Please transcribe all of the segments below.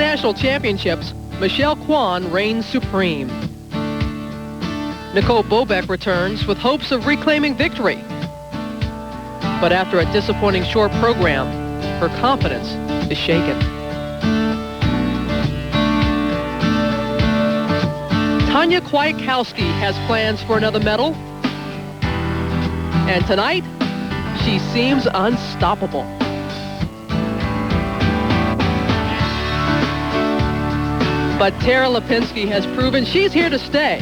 national championships, Michelle Kwan reigns supreme. Nicole Bobek returns with hopes of reclaiming victory. But after a disappointing short program, her confidence is shaken. Tonia Kwiatkowski has plans for another medal. And tonight, she seems unstoppable. But Tara Lipinski has proven she's here to stay.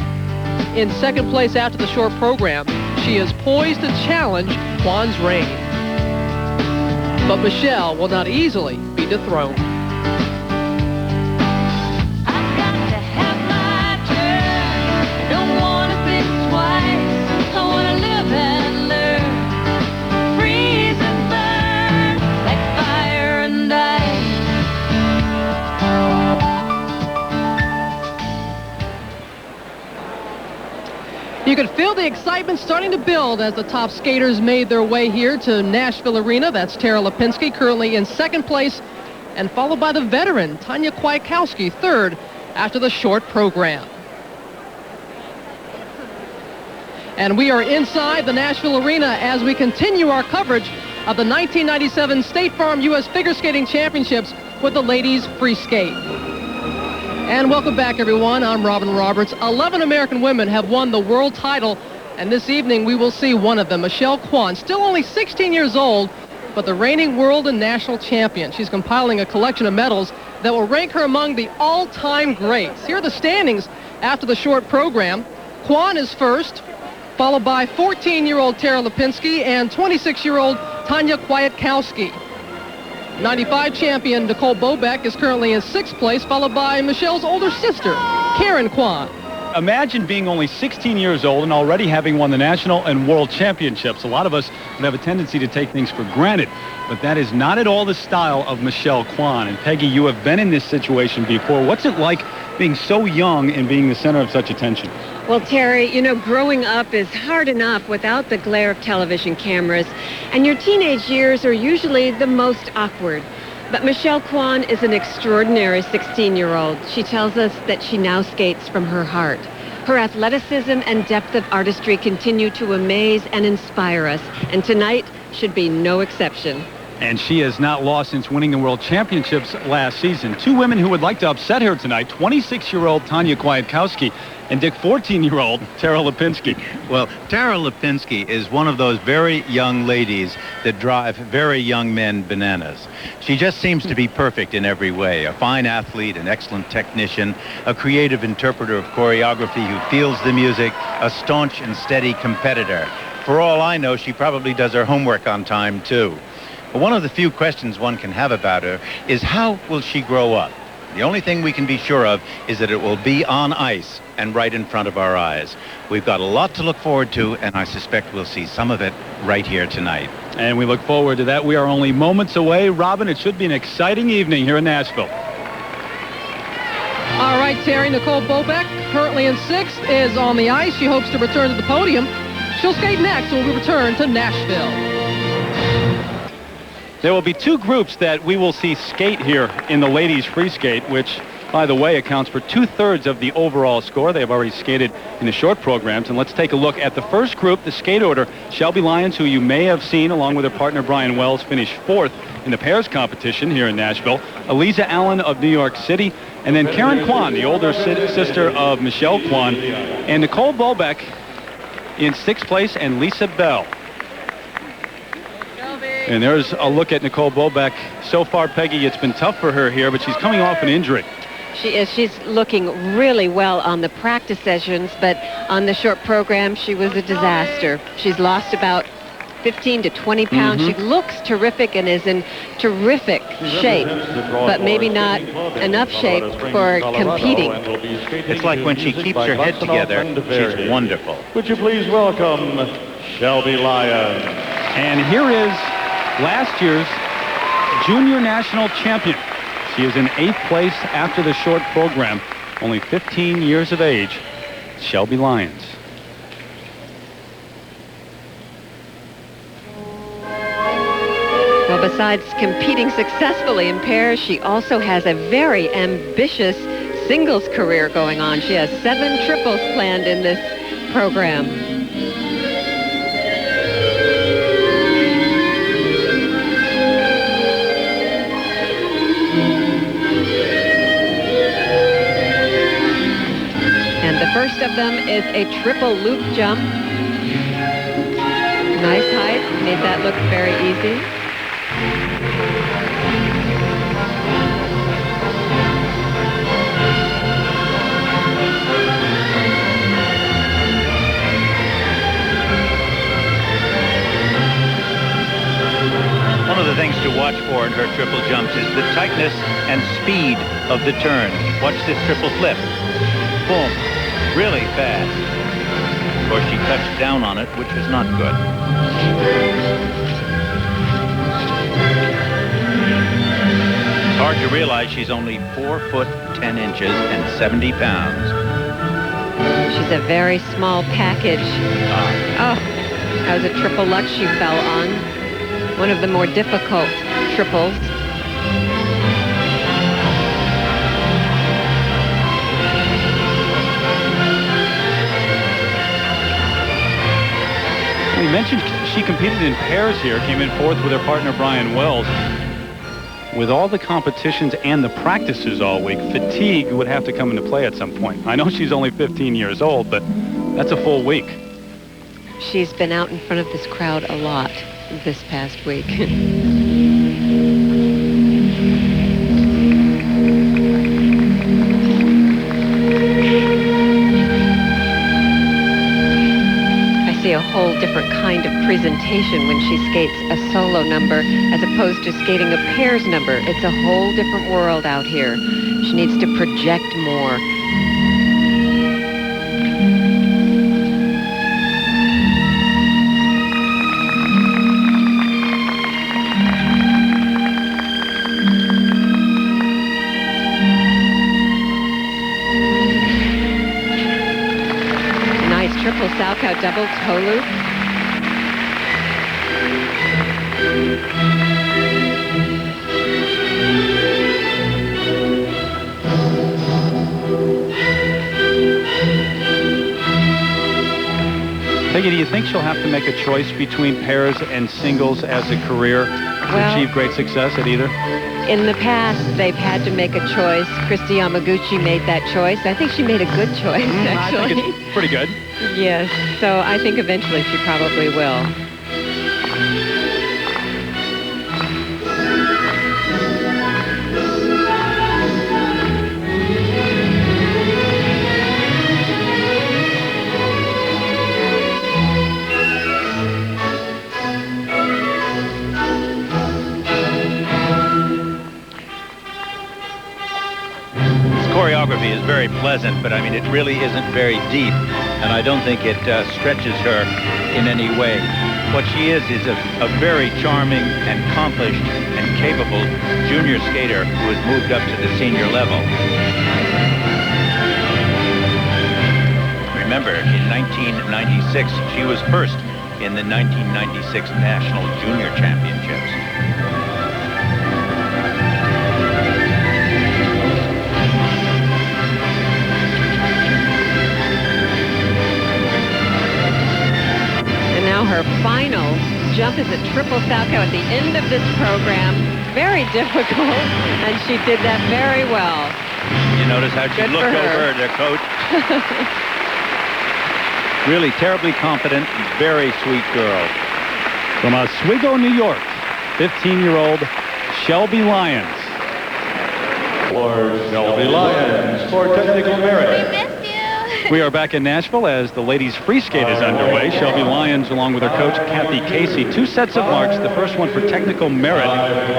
In second place after the short program, she is poised to challenge Kwan's reign. But Michelle will not easily be dethroned. You could feel the excitement starting to build as the top skaters made their way here to Nashville Arena. That's Tara Lipinski, currently in second place, and followed by the veteran, Tonia Kwiatkowski, third after the short program. And we are inside the Nashville Arena as we continue our coverage of the 1997 State Farm U.S. Figure Skating Championships with the ladies free skate. And welcome back, everyone. I'm Robin Roberts. 11 American women have won the world title, and this evening we will see one of them, Michelle Kwan, still only 16 years old, but the reigning world and national champion. She's compiling a collection of medals that will rank her among the all-time greats. Here are the standings after the short program. Kwan is first, followed by 14-year-old Tara Lipinski and 26-year-old Tonia Kwiatkowski. 95 champion Nicole Bobek is currently in sixth place, followed by Michelle's older sister, Kwan. Imagine being only 16 years old and already having won the national and world championships. A lot of us would have a tendency to take things for granted, but that is not at all the style of Michelle Kwan. And Peggy, you have been in this situation before. What's it like being so young and being the center of such attention? Well, Terry, you know, growing up is hard enough without the glare of television cameras, and your teenage years are usually the most awkward. But Michelle Kwan is an extraordinary 16-year-old. She tells us that she now skates from her heart. Her athleticism and depth of artistry continue to amaze and inspire us, and tonight should be no exception. And she has not lost since winning the World Championships last season. Two women who would like to upset her tonight, 26-year-old Tonia Kwiatkowski and 14-year-old Tara Lipinski. Well, Tara Lipinski is one of those very young ladies that drive very young men bananas. She just seems to be perfect in every way. A fine athlete, an excellent technician, a creative interpreter of choreography who feels the music, a staunch and steady competitor. For all I know, she probably does her homework on time, too. But one of the few questions one can have about her is how will she grow up? The only thing we can be sure of is that it will be on ice and right in front of our eyes. We've got a lot to look forward to, and I suspect we'll see some of it right here tonight. And we look forward to that. We are only moments away. Robin, it should be an exciting evening here in Nashville. All right, Terry, Nicole Bobek, currently in sixth, is on the ice. She hopes to return to the podium. She'll skate next when we return to Nashville. There will be two groups that we will see skate here in the ladies free skate, which, by the way, accounts for 2/3 of the overall score. They have already skated in the short programs. And let's take a look at the first group, the skate order. Shelby Lyons, who you may have seen along with her partner Brian Wells, finished fourth in the pairs competition here in Nashville. Alizah Allen of New York City, and then Kwan, the older sister of Michelle Kwan, and Nicole Bobek in sixth place, and Lisa Bell. And there's a look at Nicole Bobek. So far, Peggy, it's been tough for her here, but she's coming off an injury. She is. She's looking really well on the practice sessions, but on the short program, she was a disaster. She's lost about 15 to 20 pounds. She looks terrific and is in terrific shape, but maybe not enough shape for competing. It's like when she keeps her head together, she's wonderful. Would you please welcome Shelby Lyons. And here is last year's junior national champion. She is in 8th place after the short program, only 15 years of age, Shelby Lyons. Well, Besides competing successfully in pairs, she also has a very ambitious singles career going on. She has 7 triples planned in this program. And the first of them is a triple loop jump. Nice height, made that look very easy. One of the things to watch for in her triple jumps is the tightness and speed of the turn. Watch this triple flip. Boom. Really fast. Of course, she touched down on it, which was not good. It's hard to realize she's only 4 foot 10 inches and 70 pounds. She's a very small package. Oh, that was a triple Lutz she fell on. One of the more difficult triples. We mentioned she competed in pairs here, came in 4th with her partner Brian Wells. With all the competitions and the practices all week, fatigue would have to come into play at some point. I know she's only 15 years old, but that's a full week. She's been out in front of this crowd a lot this past week. I see a whole different kind of presentation when she skates a solo number as opposed to skating a pairs number. It's a whole different world out here. She needs to project more. Triple Salchow double toe loop. Peggy, do you think she'll have to make a choice between pairs and singles as a career to achieve great success at either? In the past, they've had to make a choice. Christy Yamaguchi made that choice. I think she made a good choice, actually. I think it's pretty good. Yes, so I think eventually she probably will. Choreography is very pleasant, but I mean, it really isn't very deep, and I don't think it stretches her in any way. What she is a very charming and accomplished and capable junior skater who has moved up to the senior level. Remember, in 1996, she was first in the 1996 National Junior Championships. Her final jump is a triple Salchow at the end of this program. Very difficult, and she did that very well. You notice how she looked over at her coach? Really terribly competent, very sweet girl. From Oswego, New York, 15-year-old Shelby Lyons. For Shelby Lyons for technical merit. We are back in Nashville as the ladies' free skate is underway. Shelby Lyons, along with her coach, Kathy Casey. 2 sets of marks. The first one for technical merit.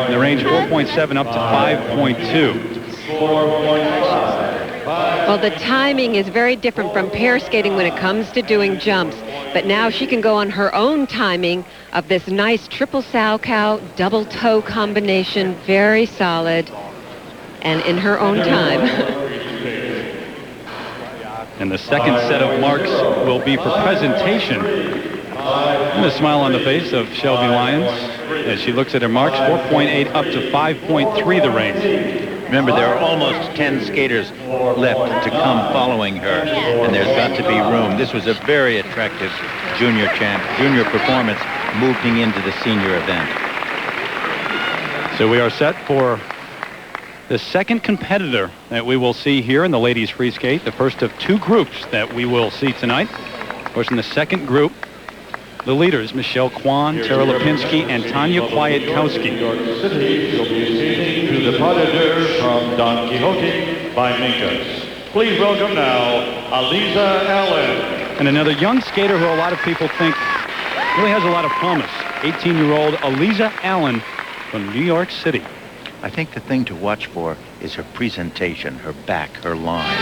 In the range 4.7 up to 5.2. Well, the timing is very different from pair skating when it comes to doing jumps. But now she can go on her own timing of this nice triple Salchow, double toe combination. Very solid. And in her own time. And the second set of marks will be for presentation. And a smile on the face of Shelby Lyons as she looks at her marks, 4.8 up to 5.3 the range. Remember, there are almost 10 skaters left to come following her, and there's got to be room. This was a very attractive junior performance moving into the senior event. So we are set for the second competitor that we will see here in the ladies free skate, the first of two groups that we will see tonight. Of course, in the second group, the leaders, Michelle Kwan, Tara Lipinski, and Tonia Kwiatkowski. New York City, she'll be skating to the Predators from Don Quixote by Minkas. Please welcome now, Alizah Allen. And another young skater who a lot of people think really has a lot of promise, 18-year-old Alizah Allen from New York City. I think the thing to watch for is her presentation, her back, her line.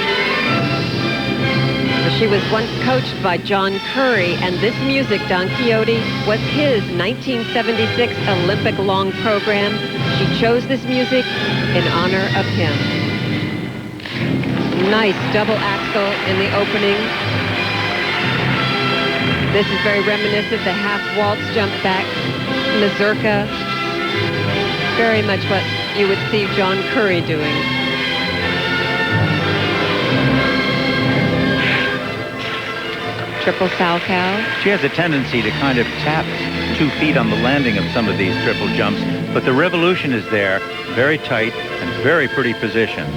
She was once coached by John Curry, and this music, Don Quixote, was his 1976 Olympic long program. She chose this music in honor of him. Nice double axel in the opening. This is very reminiscent, the half waltz jump back, mazurka. Very much what you would see John Curry doing. Triple Salchow. She has a tendency to kind of tap 2 feet on the landing of some of these triple jumps, but the revolution is there, very tight and very pretty positions.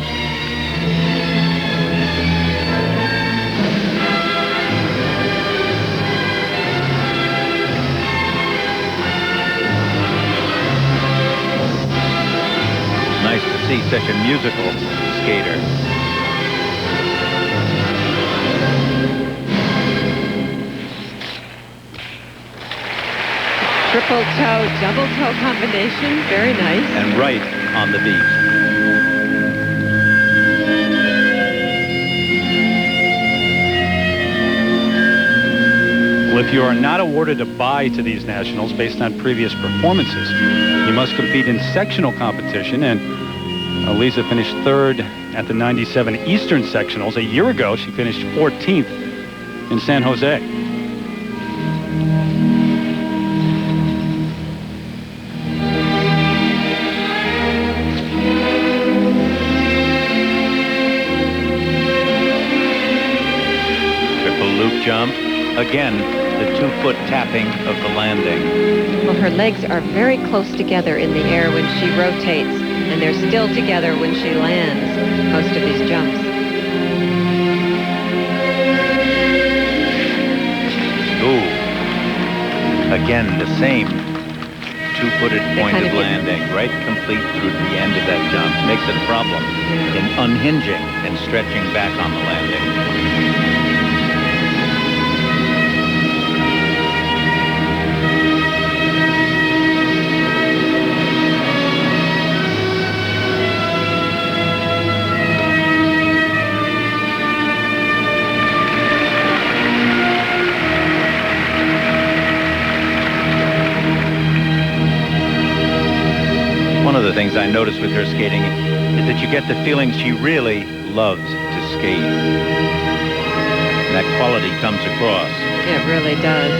Nice to see such a musical skater. Triple toe, double toe combination, very nice. And right on the beat. Well, if you are not awarded a bye to these nationals based on previous performances, you must compete in sectional competition, and Alizah finished third at the 97 Eastern Sectionals. A year ago, she finished 14th in San Jose. Triple loop jump. Again, the 2-foot tapping of the landing. Well, her legs are very close together in the air when she rotates, and they're still together when she lands most of these jumps. Ooh. Again, the same 2-footed point of landing, right complete through the end of that jump. Makes it a problem in unhinging and stretching back on the landing. One of the things I notice with her skating is that you get the feeling she really loves to skate. And that quality comes across. It really does.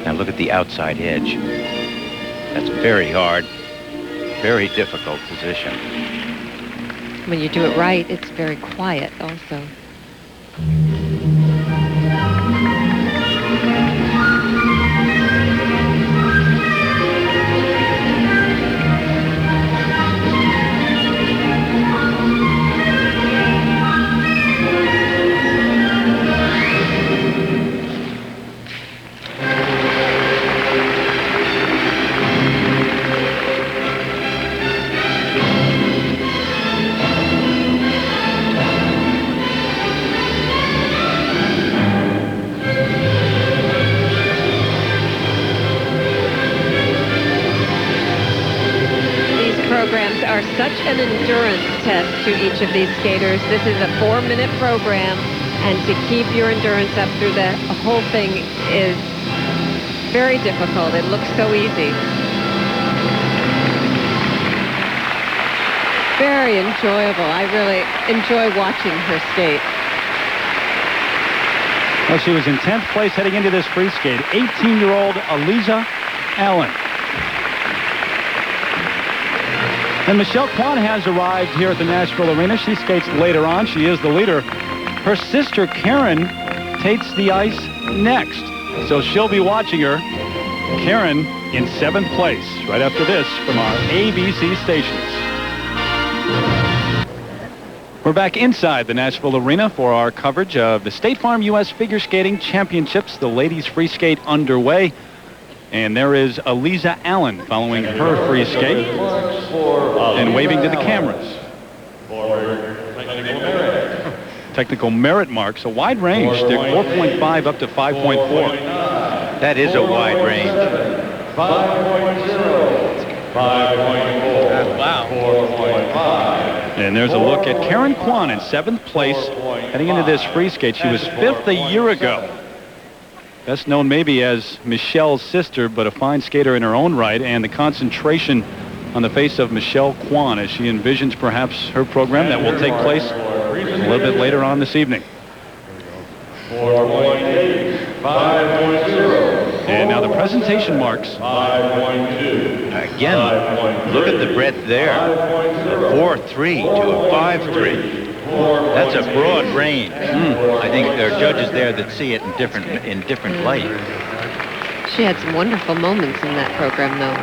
Now look at the outside edge. That's very hard, very difficult position. When you do it right, it's very quiet also. Such an endurance test to each of these skaters. This is a 4-minute program, And to keep your endurance up through the whole thing is very difficult. It looks so easy. Very enjoyable. I really enjoy watching her skate. Well, she was in 10th place heading into this free skate. 18-year-old Alizah Allen. And Michelle Kwan has arrived here at the Nashville Arena. She skates later on. She is the leader. Her sister Karen takes the ice next. So she'll be watching her. Karen in 7th place right after this from our ABC stations. We're back inside the Nashville Arena for our coverage of the State Farm U.S. Figure Skating Championships. The ladies free skate underway. And there is Alizah Allen following her free skate and waving to the cameras. Technical merit marks, a wide range. They're 4.5 up to 5.4. That is a wide range. 5.0, 5.4, wow, 4.5. And there's a look at Karen Kwan in 7th place heading into this free skate. She was 5th a year ago. Best known maybe as Michelle's sister, but a fine skater in her own right, and the concentration on the face of Michelle Kwan as she envisions perhaps her program that will take place a little bit later on this evening. 4.8, 5.0. And now the presentation marks. 5.2. Again, look at the breadth there. A 4.3 to a 5.3. That's a broad range. I think there are judges there that see it in different light. She had some wonderful moments in that program, though.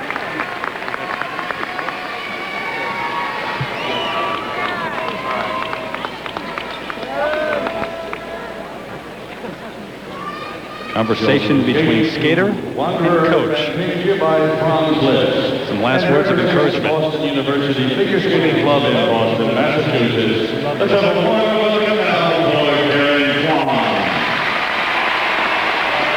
Conversation between skater and coach. Some last words of encouragement. Boston University Figure Skating Club in Boston, Massachusetts. Let's have a warm welcome now for Karen Kwan.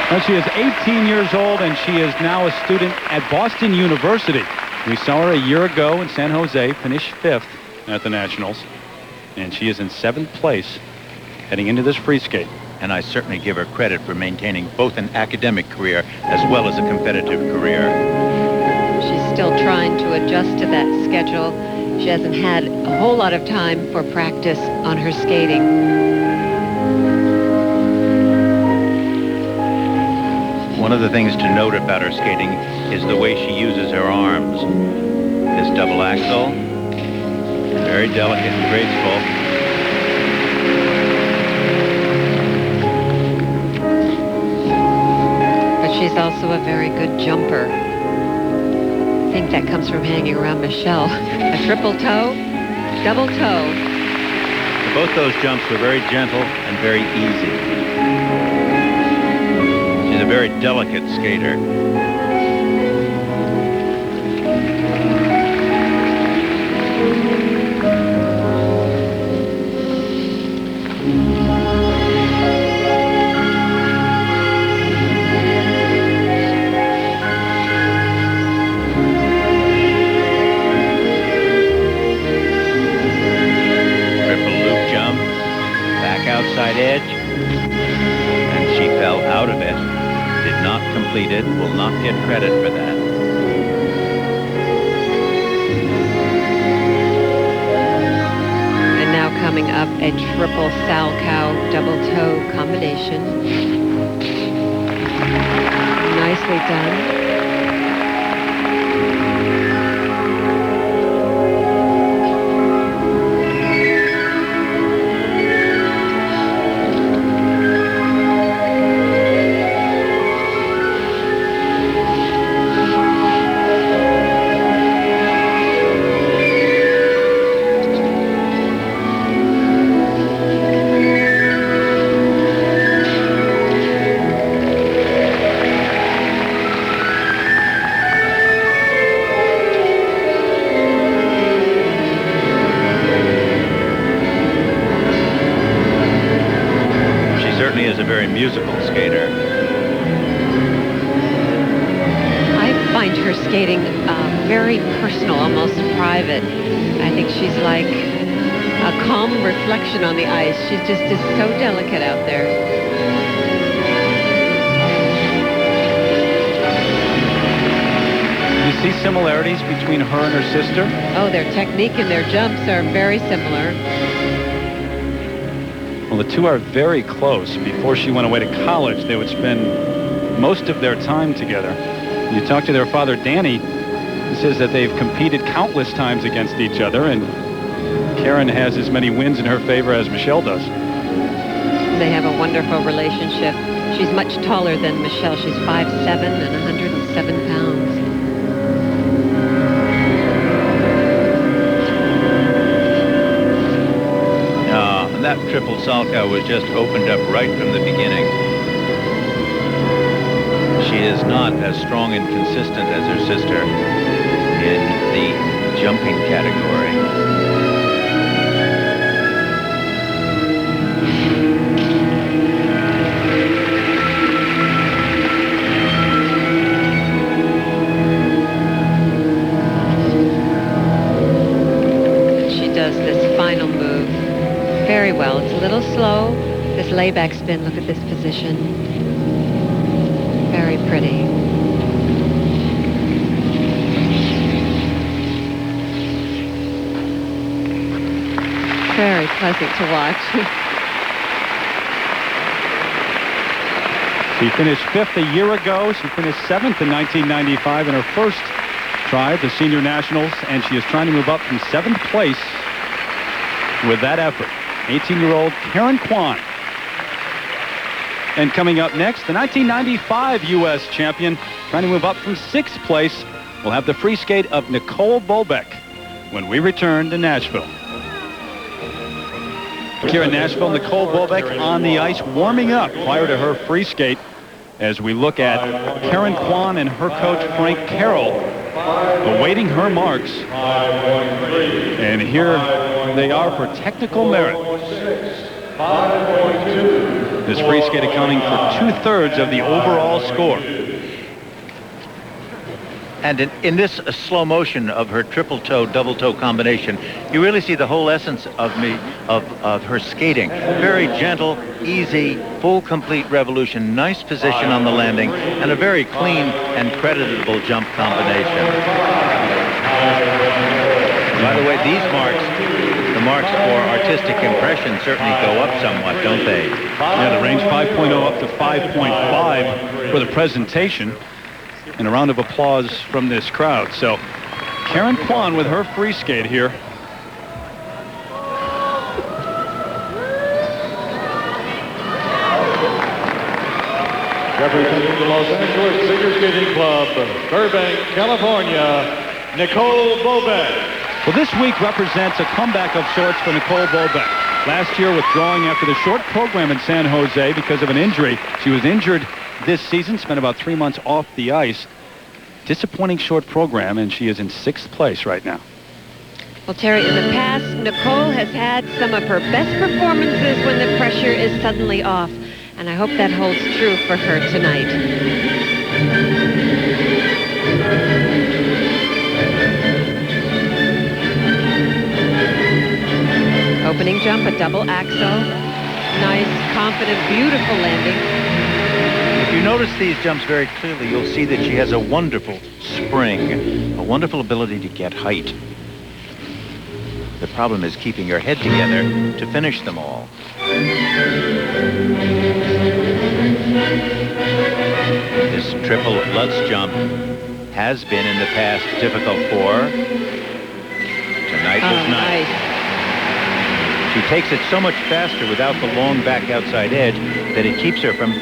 Well, she is 18 years old, and she is now a student at Boston University. We saw her a year ago in San Jose, finished 5th at the Nationals, and she is in 7th place heading into this free skate. And I certainly give her credit for maintaining both an academic career as well as a competitive career. She's still trying to adjust to that schedule. She hasn't had a whole lot of time for practice on her skating. One of the things to note about her skating is the way she uses her arms. This double axel, very delicate and graceful. She's also a very good jumper. I think that comes from hanging around Michelle. A triple toe, double toe. Both those jumps were very gentle and very easy. She's a very delicate skater. Outside edge, and she fell out of it. Did not complete it. Will not get credit for that. And now coming up, a triple Salchow double toe combination. Nicely done. Musical skater. I find her skating very personal, almost private. I think she's like a calm reflection on the ice. She just is so delicate out there. You see similarities between her and her sister? Oh, their technique and their jumps are very similar. Well, the two are very close. Before she went away to college, they would spend most of their time together. You talk to their father, Danny, he says that they've competed countless times against each other, and Karen has as many wins in her favor as Michelle does. They have a wonderful relationship. She's much taller than Michelle. She's 5'7" and 107 pounds. That triple salchow was just opened up right from the beginning. She is not as strong and consistent as her sister in the jumping category. She does this final move very well. It's a little slow. This layback spin, look at this position. Very pretty. Very pleasant to watch. She finished 5th a year ago. She finished 7th in 1995 in her first try at the Senior Nationals, and she is trying to move up from 7th place with that effort. 18-year-old Karen Kwan. And coming up next, the 1995 U.S. champion, trying to move up from 6th place. We'll have the free skate of Nicole Bobek when we return to Nashville. Here in Nashville, Nicole Bobek on the ice warming up prior to her free skate as we look at Karen Kwan and her coach Frank Carroll awaiting her marks. And here they are for technical merit. This free skate accounting for 2/3 of the overall score. And in this slow motion of her triple toe, double toe combination, you really see the whole essence of her skating. Very gentle, easy, full, complete revolution, nice position on the landing, and a very clean and creditable jump combination. By the way, these marks, the marks for artistic impression, certainly go up somewhat, don't they? Yeah, the range 5.0 up to 5.5 for the presentation. And a round of applause from this crowd. So Karen Kwan with her free skate here. Representing the Los Angeles Figure Skating Club, Burbank, California, Nicole Bobek. Well, this week represents a comeback of sorts for Nicole Bobek. Last year withdrawing after the short program in San Jose because of an injury. She was injured this season, spent about 3 months off the ice. Disappointing short program, and she is in 6th place right now. Well, Terry, in the past, Nicole has had some of her best performances when the pressure is suddenly off, and I hope that holds true for her tonight. Opening jump, a double axel. Nice, confident, beautiful landing. If you notice these jumps very clearly, you'll see that she has a wonderful spring, a wonderful ability to get height. The problem is keeping her head together to finish them all. This triple Lutz jump has been in the past difficult for her. Tonight was nice. She takes it so much faster without the long back outside edge that it keeps her from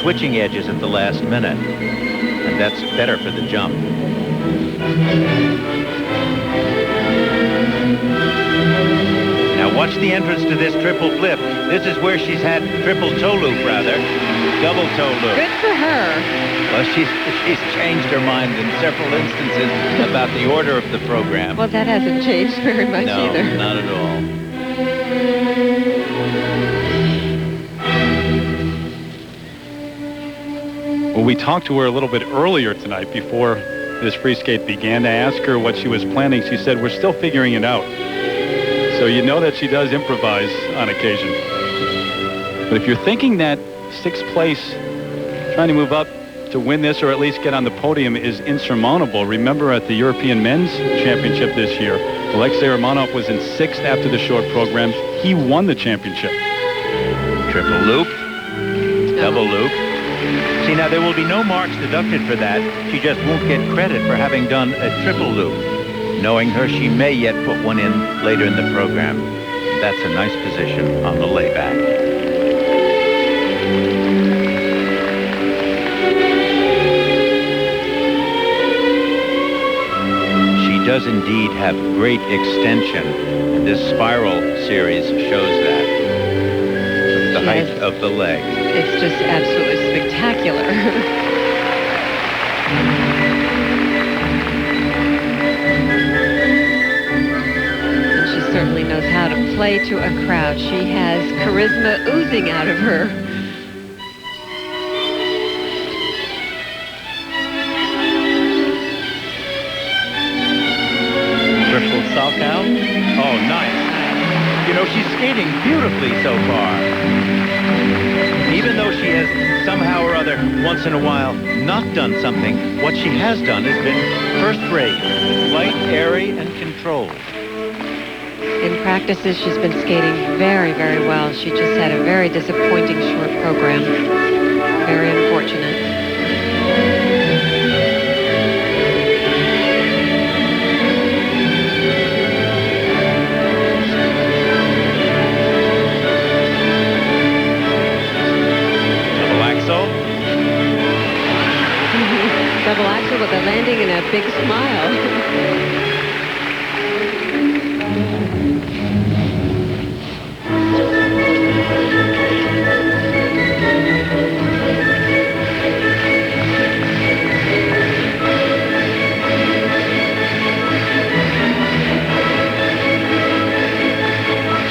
switching edges at the last minute, and that's better for the jump. Now watch the entrance to this triple flip. This is where she's had triple toe loop, rather, double toe loop. Good for her. Well, she's changed her mind in several instances about the order of the program. Well, that hasn't changed very much either. No, not at all. Well, we talked to her a little bit earlier tonight before this free skate began to ask her what she was planning. She said, we're still figuring it out. So you know that she does improvise on occasion. But if you're thinking that 6th place, trying to move up to win this or at least get on the podium is insurmountable, remember at the European Men's Championship this year, Alexei Romanov was in 6th after the short program. He won the championship. Triple loop, double loop. See, now there will be no marks deducted for that. She just won't get credit for having done a triple loop. Knowing her, she may yet put one in later in the program. That's a nice position on the layback. She does indeed have great extension, and this spiral series shows that. The height of the leg. It's just absolutely spectacular. She certainly knows how to play to a crowd. She has charisma oozing out of her. Triple Salchow. Oh, nice. You know, she's skating beautifully so far. Even though she has somehow or other, once in a while, not done something, what she has done has been first-rate, light, airy, and controlled. In practices, she's been skating very, very well. She just had a very disappointing short program. Very unfortunate. Double axel with a landing and a big smile.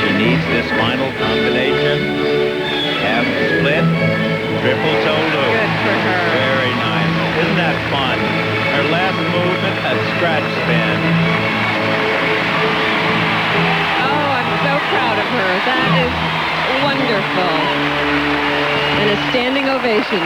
She needs this final combination. Half split, triple toe loop. Good for her. Very nice. Isn't that fun? Her last movement, a scratch spin. Oh, I'm so proud of her. That is wonderful. And a standing ovation.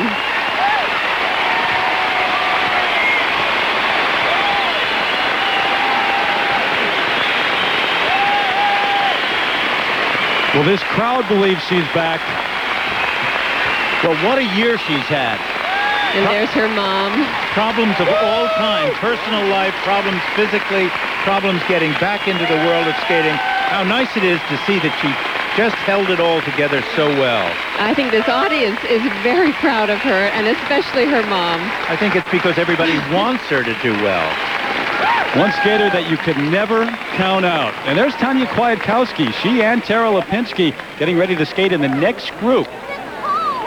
Well, this crowd believes she's back. Well, what a year she's had. And there's her mom. Problems of all kinds, personal life, problems physically, problems getting back into the world of skating. How nice it is to see that she just held it all together so well. I think this audience is very proud of her, and especially her mom. I think it's because everybody wants her to do well. One skater that you could never count out. And there's Tonia Kwiatkowski. She and Tara Lipinski getting ready to skate in the next group.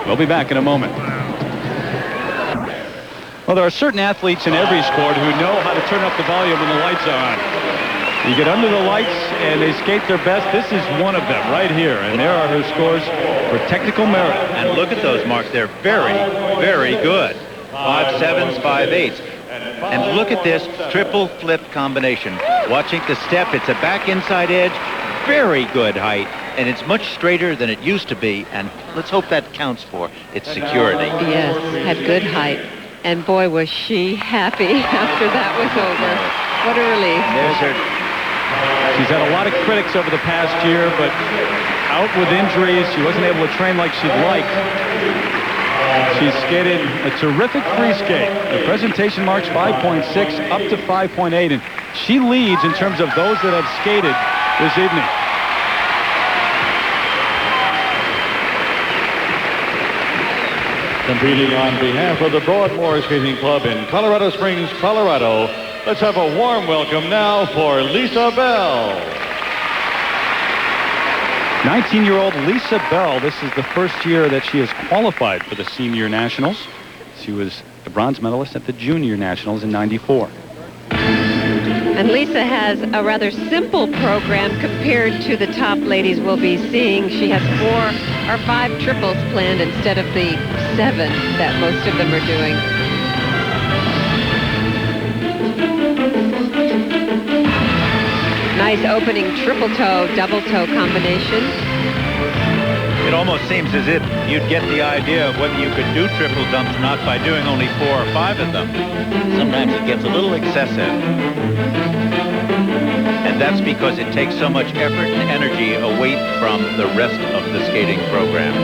We'll be back in a moment. Well, there are certain athletes in every sport who know how to turn up the volume when the lights are on. You get under the lights and they skate their best. This is one of them right here. And there are her scores for technical merit. And look at those marks. They're very, very good. 5.7s, 5.8s. And look at this triple flip combination. Watching the step, it's a back inside edge. Very good height. And it's much straighter than it used to be. And let's hope that counts for its security. Yes, had good height. And boy, was she happy after that was over. What a relief. There's her. She's had a lot of critics over the past year, but out with injuries. She wasn't able to train like she'd like. She's skated a terrific free skate. The presentation marks 5.6 up to 5.8, and she leads in terms of those that have skated this evening. Competing on behalf of the Broadmoor Skating Club in Colorado Springs, Colorado, let's have a warm welcome now for Lisa Bell. 19-year-old Lisa Bell. This is the first year that she has qualified for the Senior Nationals. She was the bronze medalist at the Junior Nationals in '94. And Lisa has a rather simple program compared to the top ladies we'll be seeing. She has 4 or 5 triples planned instead of the 7 that most of them are doing. Nice opening triple toe, double toe combination. It almost seems as if you'd get the idea of whether you could do triple dumps or not by doing only 4 or 5 of them. Sometimes it gets a little excessive. And that's because it takes so much effort and energy away from the rest of the skating program.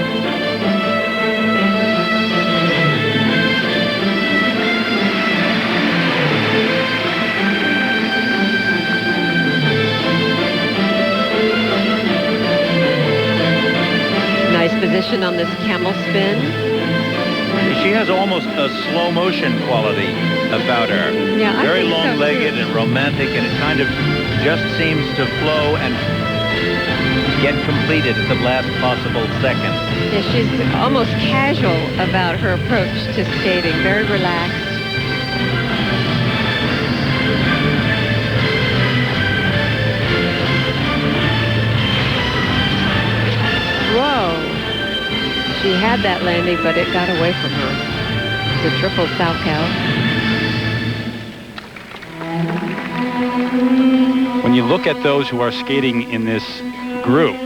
Nice position on this camel spin. She has almost a slow motion quality about her. Yeah, very long-legged and romantic, and it kind of just seems to flow and get completed at the last possible second. Yeah, she's almost casual about her approach to skating, very relaxed. Whoa. She had that landing, but it got away from her. It's a triple Salchow. When you look at those who are skating in this group,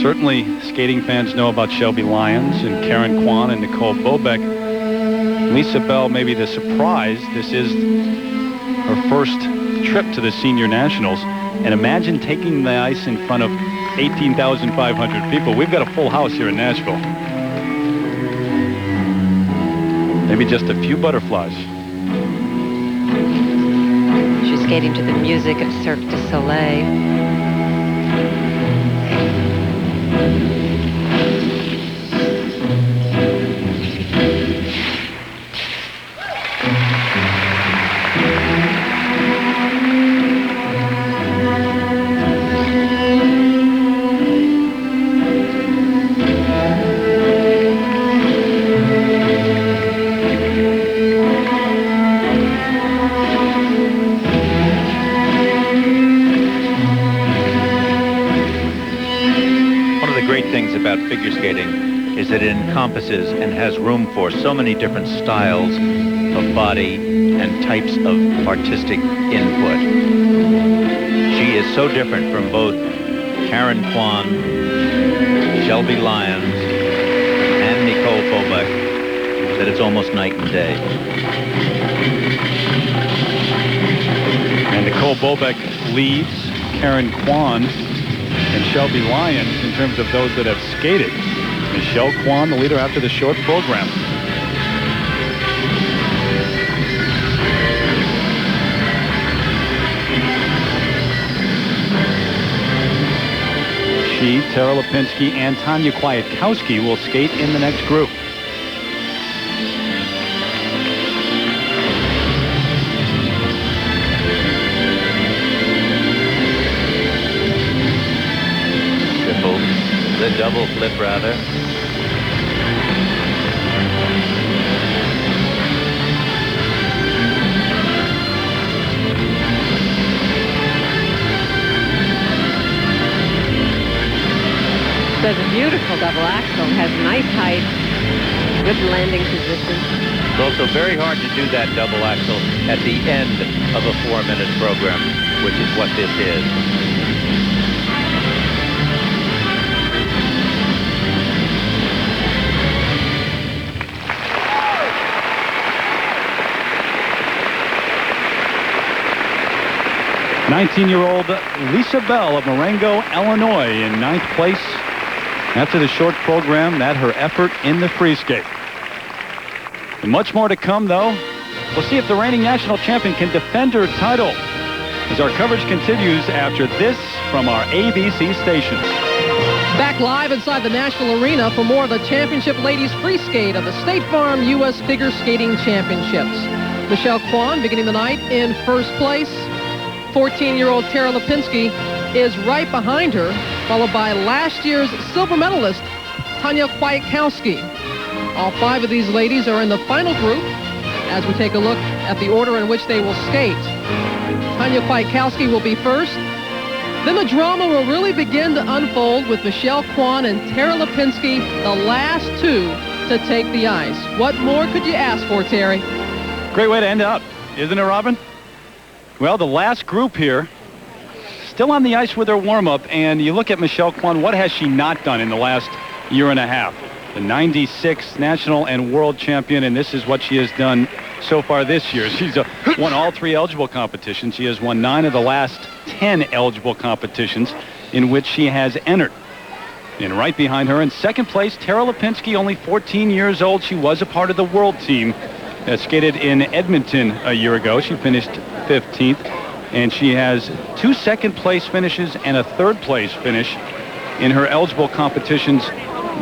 certainly skating fans know about Shelby Lyons and Kwan and Nicole Bobek. Lisa Bell may be the surprise. This is her first trip to the Senior Nationals. And imagine taking the ice in front of 18,500 people. We've got a full house here in Nashville. Maybe just a few butterflies. She's skating to the music of Cirque du Soleil. About figure skating is that it encompasses and has room for so many different styles of body and types of artistic input. She is so different from both Kwan, Shelby Lyons, and Nicole Bobek that it's almost night and day. And Nicole Bobek leads Kwan and Shelby Lyons in terms of those that have skated. Michelle Kwan, the leader after the short program. She, Tara Lipinski, and Tonia Kwiatkowski will skate in the next group. The double flip, rather. Does a beautiful double axel, has nice height, good landing position. It's also very hard to do that double axel at the end of a 4-minute program, which is what this is. '19-year-old Lisa Bell of Marengo, Illinois, in 9th place after the short program. That her effort in the free skate. And much more to come, though. We'll see if the reigning national champion can defend her title as our coverage continues after this from our ABC station. Back live inside the Nashville Arena for more of the championship ladies free skate of the State Farm U.S. Figure Skating Championships. Michelle Kwan beginning the night in first place. 14-year-old Tara Lipinski is right behind her, followed by last year's silver medalist, Tonia Kwiatkowski. All 5 of these ladies are in the final group as we take a look at the order in which they will skate. Tonia Kwiatkowski will be first. Then the drama will really begin to unfold with Michelle Kwan and Tara Lipinski, the last 2 to take the ice. What more could you ask for, Terry? Great way to end up, isn't it, Robin? Well, the last group here still on the ice with her warm-up, and you look at Michelle Kwan, what has she not done in the last year and a half? The 96 national and world champion, and this is what she has done so far this year. She's won all 3 eligible competitions. She has won 9 of the last 10 eligible competitions in which she has entered. And right behind her in second place, Tara Lipinski, only 14 years old. She was a part of the world team that skated in Edmonton a year ago. She finished 15th, and she has 2 second-place finishes and a third-place finish in her eligible competitions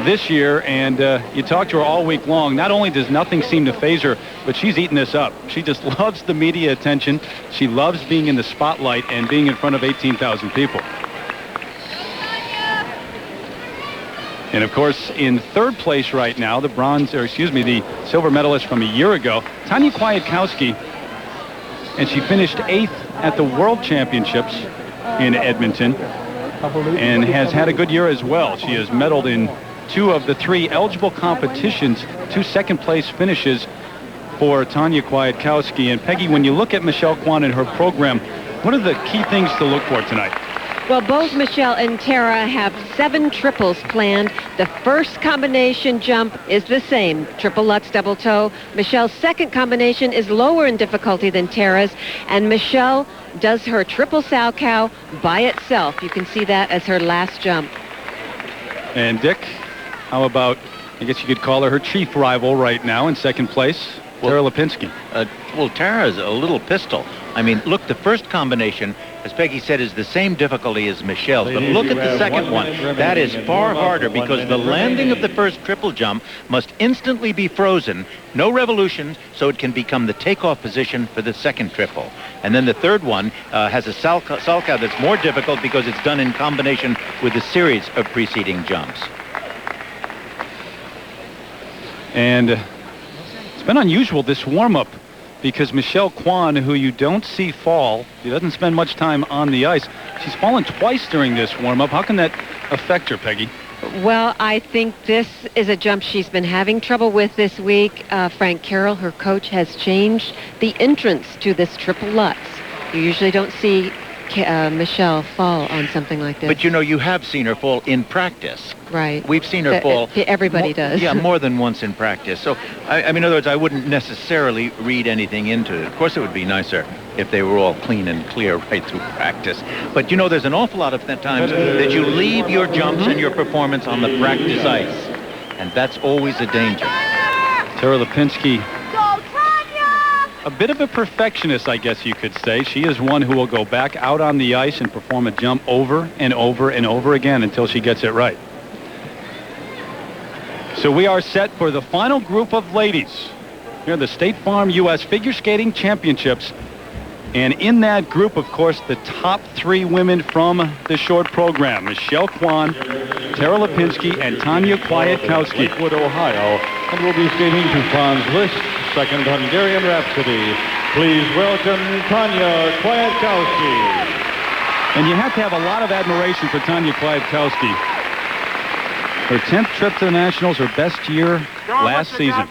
this year. And you talk to her all week long. Not only does nothing seem to phase her, but she's eating this up. She just loves the media attention. She loves being in the spotlight and being in front of 18,000 people. And of course, in third place right now, the silver medalist from a year ago, Tonia Kwiatkowski, and she finished 8th at the World Championships in Edmonton and has had a good year as well. She has medaled in 2 of the 3 eligible competitions, 2 second-place finishes for Tonia Kwiatkowski. And Peggy, when you look at Michelle Kwan and her program, what are the key things to look for tonight? Well, both Michelle and Tara have 7 triples planned. The first combination jump is the same, triple Lutz double toe. Michelle's second combination is lower in difficulty than Tara's, and Michelle does her triple Salchow by itself. You can see that as her last jump. And Dick, how about, I guess you could call her chief rival right now in second place, Tara Lipinski. Well, Tara's a little pistol. I mean, look, the first combination, as Peggy said, is the same difficulty as Michelle's. But look at the second one. That is far harder because the landing of the first triple jump must instantly be frozen, no revolutions, so it can become the takeoff position for the second triple. And then the third one has a Salchow that's more difficult because it's done in combination with a series of preceding jumps. And it's been unusual, this warm-up, because Michelle Kwan, who you don't see fall, she doesn't spend much time on the ice. She's fallen twice during this warm-up. How can that affect her, Peggy? Well, I think this is a jump she's been having trouble with this week. Frank Carroll, her coach, has changed the entrance to this triple Lutz. You usually don't see Michelle fall on something like this. But, you know, you have seen her fall in practice. Right. We've seen her fall. Everybody does. Yeah, more than once in practice. So, I mean, in other words, I wouldn't necessarily read anything into it. Of course, it would be nicer if they were all clean and clear right through practice. But, you know, there's an awful lot of times that you leave your jumps and your performance on the practice ice. And that's always a danger. Tara Lipinski, a bit of a perfectionist, I guess you could say. She is one who will go back out on the ice and perform a jump over and over and over again until she gets it right. So we are set for the final group of ladies here at the State Farm U.S. Figure Skating Championships. And in that group, of course, the top 3 women from the short program, Michelle Kwan, Tara Lipinski, and Tonia Kwiatkowski. Lakewood, Ohio, and will be skating to Kwan's list, second Hungarian Rhapsody. Please welcome Tonia Kwiatkowski. And you have to have a lot of admiration for Tonia Kwiatkowski. Her 10th trip to the Nationals, her best year last season.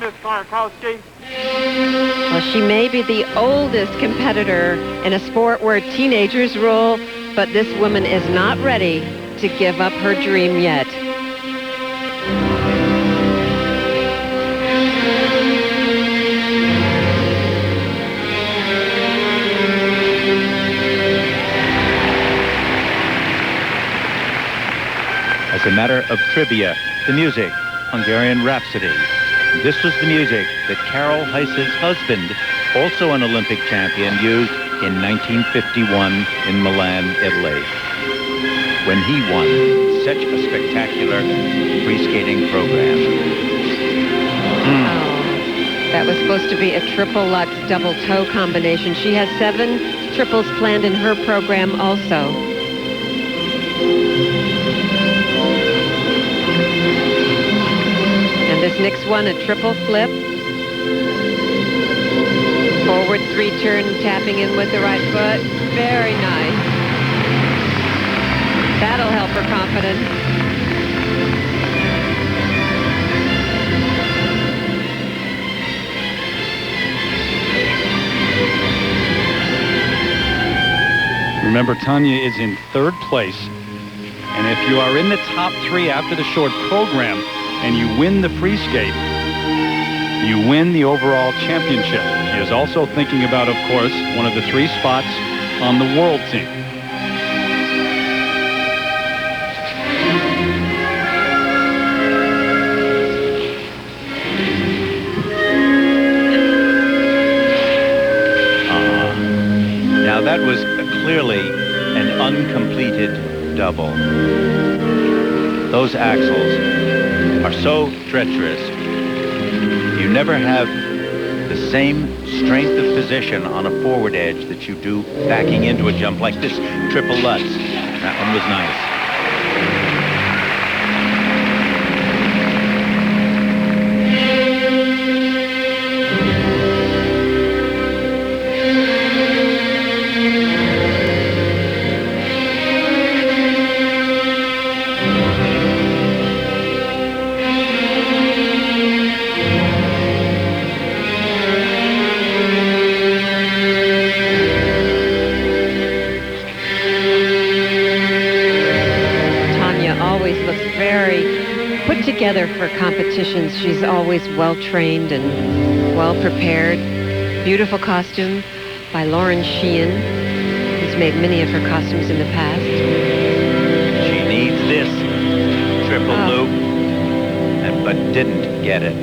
Well, she may be the oldest competitor in a sport where teenagers rule, but this woman is not ready to give up her dream yet. As a matter of trivia, the music, Hungarian Rhapsody. This was the music that Carol Heiss's husband, also an Olympic champion, used in 1951 in Milan, Italy, when he won such a spectacular free skating program. That was supposed to be a triple Lutz double toe combination. She has 7 triples planned in her program also. This next one, a triple flip. Forward 3 turn, tapping in with the right foot. Very nice. That'll help her confidence. Remember, Tonia is in 3rd place. And if you are in the top 3 after the short program and you win the free skate, you win the overall championship. She is also thinking about, of course, one of the 3 spots on the world team. Now that was clearly an uncompleted double. Those axles are so treacherous. You never have the same strength of position on a forward edge that you do backing into a jump like this triple Lutz. That one was nice. Together for competitions. She's always well trained and well prepared. Beautiful costume by Lauren Sheehan, who's made many of her costumes in the past. She needs this triple loop, but didn't get it.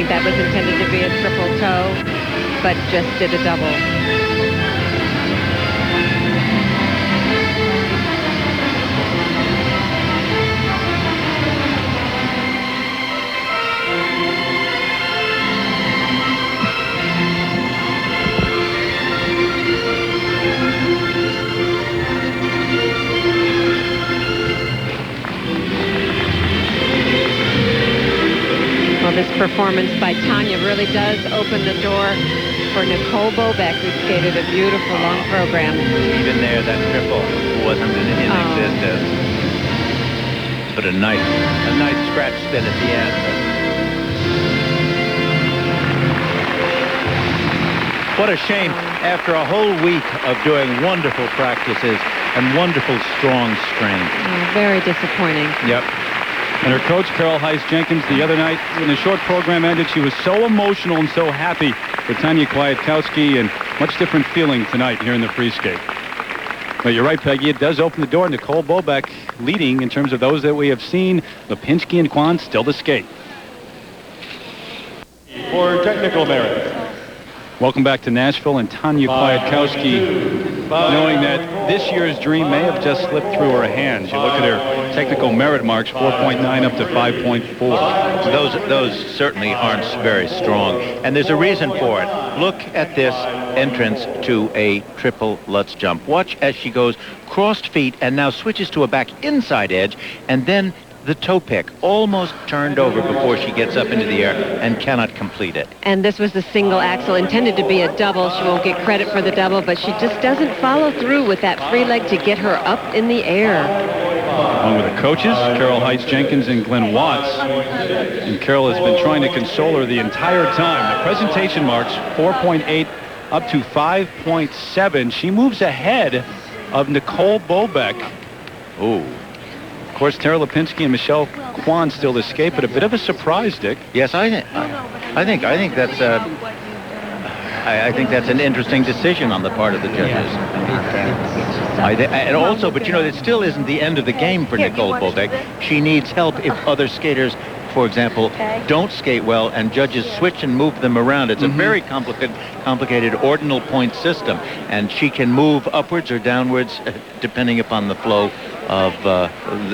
That was intended to be a triple toe, but just did a double. This performance by Tonia really does open the door for Nicole Bobek, who skated a beautiful long program. Even there, that triple wasn't in existence. But a nice scratch spin at the end. What a shame after a whole week of doing wonderful practices and wonderful strong strength. Very disappointing. Yep. And her coach, Carol Heiss-Jenkins, the other night when the short program ended, she was so emotional and so happy for Tonia Kwiatkowski, and much different feeling tonight here in the free skate. But you're right, Peggy, it does open the door. Nicole Bobek leading in terms of those that we have seen. Lipinski and Kwan still to skate. For technical merit. Welcome back to Nashville, and Tonia Kwiatkowski, knowing that this year's dream may have just slipped through her hands. You look at her technical merit marks, 4.9 up to 5.4. Those certainly aren't very strong, and there's a reason for it. Look at this entrance to a triple Lutz jump. Watch as she goes crossed feet and now switches to a back inside edge, and then the toe pick almost turned over before she gets up into the air and cannot complete it. And this was the single axel intended to be a double. She won't get credit for the double, but she just doesn't follow through with that free leg to get her up in the air. Along with the coaches, Carol Heiss-Jenkins and Glenn Watts. And Carol has been trying to console her the entire time. The presentation marks, 4.8 up to 5.7. She moves ahead of Nicole Bobek. Ooh. Of course, Tara Lipinski and Michelle Kwan still to skate, but a bit of a surprise, Dick. Yes, I think that's an interesting decision on the part of the judges. And also, but you know, it still isn't the end of the game for Nicole Bobek. She needs help if other skaters, for example, don't skate well and judges switch and move them around. It's a very complicated ordinal point system, and she can move upwards or downwards depending upon the flow of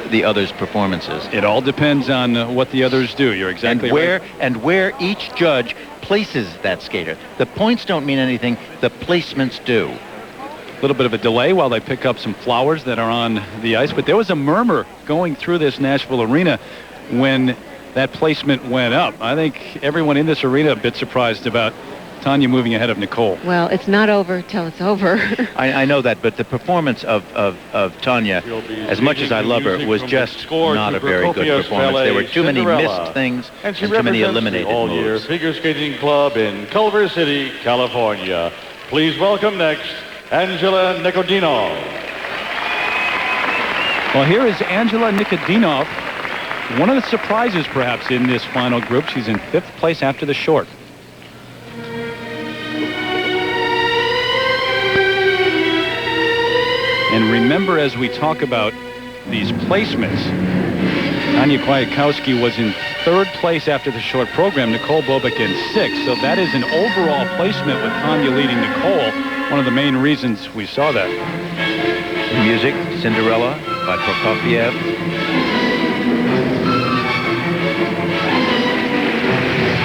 the others' performances. It all depends on what the others do. You're exactly right. And where each judge places that skater. The points don't mean anything. The placements do. A little bit of a delay while they pick up some flowers that are on the ice, but there was a murmur going through this Nashville arena when that placement went up. I think everyone in this arena a bit surprised about Tonia moving ahead of Nicole. Well, it's not over till it's over. I know that, but the performance of Tonia, as much as I love her, was just not a very good performance. There were too many missed things and too many eliminated all year moves. figure skating club in Culver City, California. Please welcome next Angela Nikodinov. Well, here is Angela Nikodinov, one of the surprises perhaps in this final group. She's in 5th place after the short. And remember, as we talk about these placements, Tonia Kwiatkowski was in 3rd place after the short program, Nicole Bobek in 6th. So that is an overall placement with Tonia leading Nicole, one of the main reasons we saw that. The music, Cinderella by Prokofiev.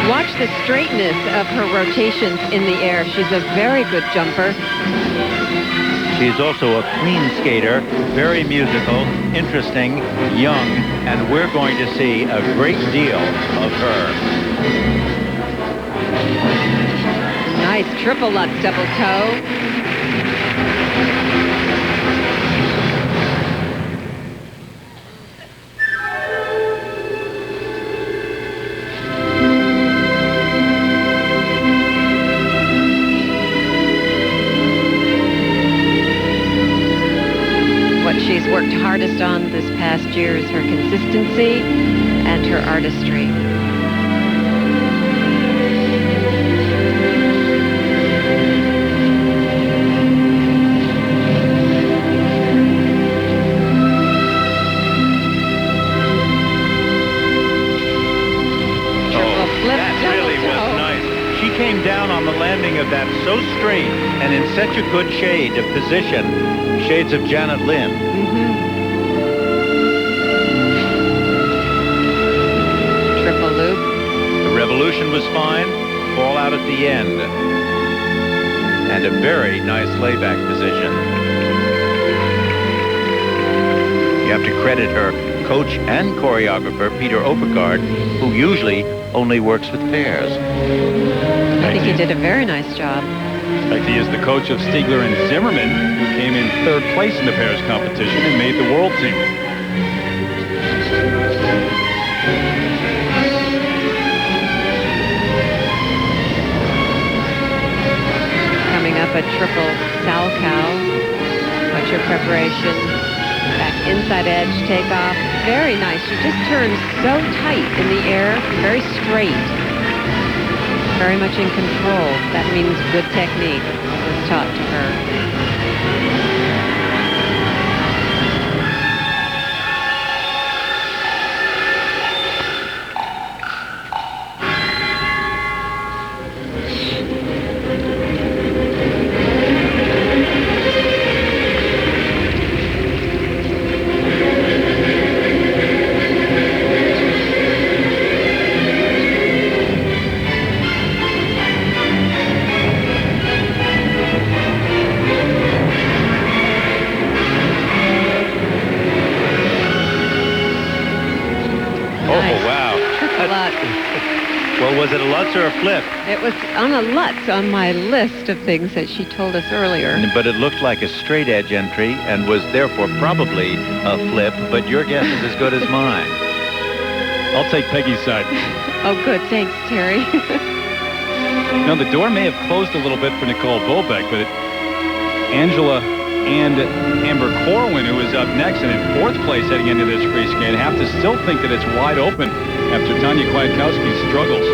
Watch the straightness of her rotations in the air. She's a very good jumper. She's also a clean skater, very musical, interesting, young, and we're going to see a great deal of her. Nice triple Lutz double toe. She's worked hardest on this past year is her consistency and her artistry. Triple flip, that really was nice. She came down on the landing of that so straight and in such a good shade of position. Shades of Janet Lynn. Triple loop. The revolution was fine. Fall out at the end. And a very nice layback position. You have to credit her coach and choreographer, Peter Opegard, who usually only works with pairs. I think he did a very nice job. In fact, he is the coach of Stiegler and Zimmerman, who came in 3rd place in the pairs competition and made the world team. Coming up a triple Salchow. Watch your preparation. Back inside edge, takeoff. Very nice. She just turns so tight in the air, very straight. Very much in control. That means good technique was taught to her. Was it a Lutz or a flip? It was on a Lutz on my list of things that she told us earlier. But it looked like a straight edge entry and was therefore probably a flip, but your guess is as good as mine. I'll take Peggy's side. Oh, good. Thanks, Terry. Now, the door may have closed a little bit for Nicole Bobek, but Angela and Amber Corwin, who is up next and in 4th place heading into this free skate, have to still think that it's wide open after Tonia Kwiatkowski's struggles.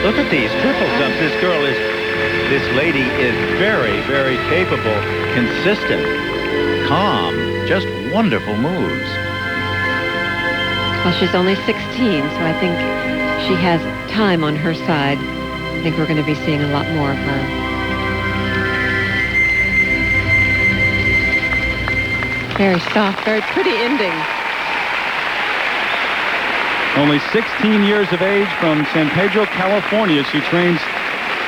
Look at these triple jumps. This lady is very, very capable, consistent, calm, just wonderful moves. Well, she's only 16, so I think she has time on her side. I think we're going to be seeing a lot more of her. Very soft, very pretty ending. Only 16 years of age, from San Pedro, California. She trains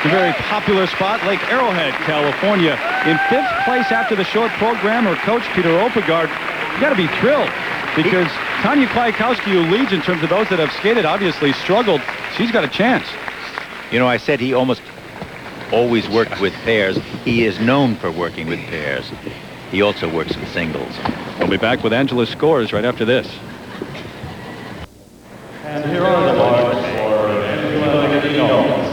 a very popular spot, Lake Arrowhead, California. In 5th place after the short program, her coach, Peter Opegard, you got to be thrilled because Tonia Kwiatkowski, who leads in terms of those that have skated, obviously struggled. She's got a chance. You know, I said he almost always worked with pairs. He is known for working with pairs. He also works with singles. We'll be back with Angela's scores right after this. And here are the marks for Angela Nikodinov.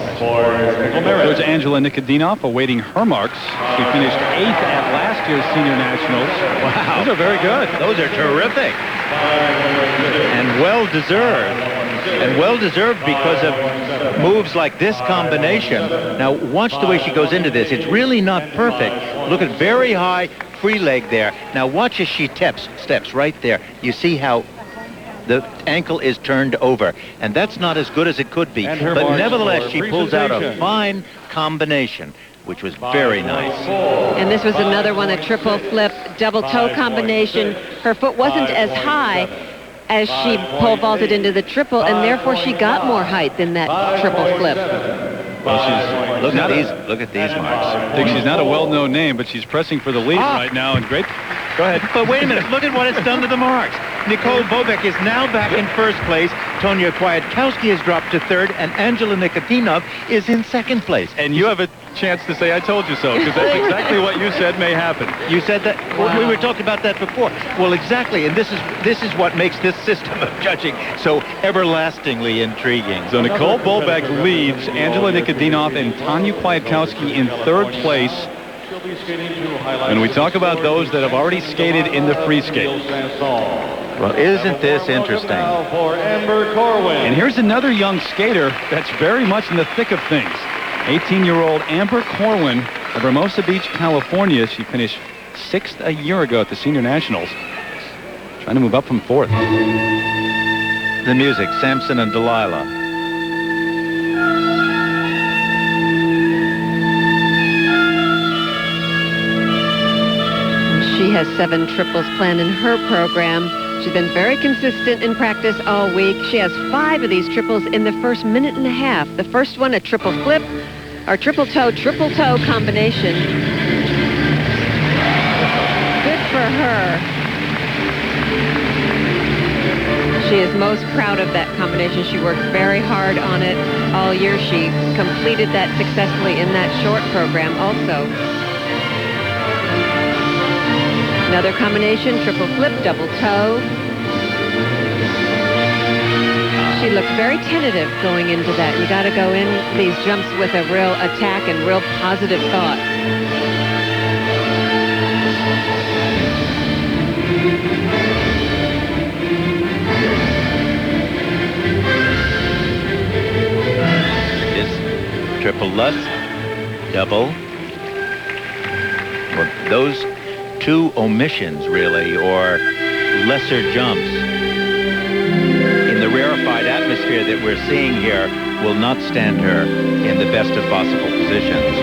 There's Angela Nikodinov awaiting her marks. She finished 8th at last year's Senior Nationals. Wow. Those are very good. Those are terrific. And well-deserved. And well-deserved because of moves like this combination. Now, watch the way she goes into this. It's really not perfect. Look at very high free leg there. Now, watch as she steps right there. You see how the ankle is turned over, and that's not as good as it could be. But nevertheless, she pulls out a fine combination, which was very nice. And this was another one, a triple flip, double toe combination. Her foot wasn't as high as she pole vaulted into the triple, and therefore she got more height than that triple flip. Well, look at these marks. I think she's not a well-known name, but she's pressing for the lead right now, and great. Go ahead. But wait a minute, look at what it's done to the marks. Nicole Bobek is now back in first place. Tonia Kwiatkowski has dropped to third, and Angela Nikodinov is in second place. And you have a chance to say, I told you so, because that's exactly what you said may happen. You said that? Wow. We were talking about that before. Well, exactly, and this is what makes this system of judging so everlastingly intriguing. So Nicole Bobek leads, Angela Nikodinov and Tonia Kwiatkowski in third place. And we talk about those that have already skated in the free skate. Well, isn't this interesting? And here's another young skater that's very much in the thick of things. 18-year-old Amber Corwin of Hermosa Beach, California. She finished 6th a year ago at the Senior Nationals. Trying to move up from 4th. The music, Samson and Delilah. She has 7 triples planned in her program. She's been very consistent in practice all week. She has 5 of these triples in the first minute and a half. The first one, a triple flip, or triple toe combination. Good for her. She is most proud of that combination. She worked very hard on it all year. She completed that successfully in that short program also. Another combination, triple flip, double toe. She looks very tentative going into that. You got to go in these jumps with a real attack and real positive thought. This triple lutz, double. Well, those 2 omissions, really, or lesser jumps in the rarefied atmosphere that we're seeing here will not stand her in the best of possible positions.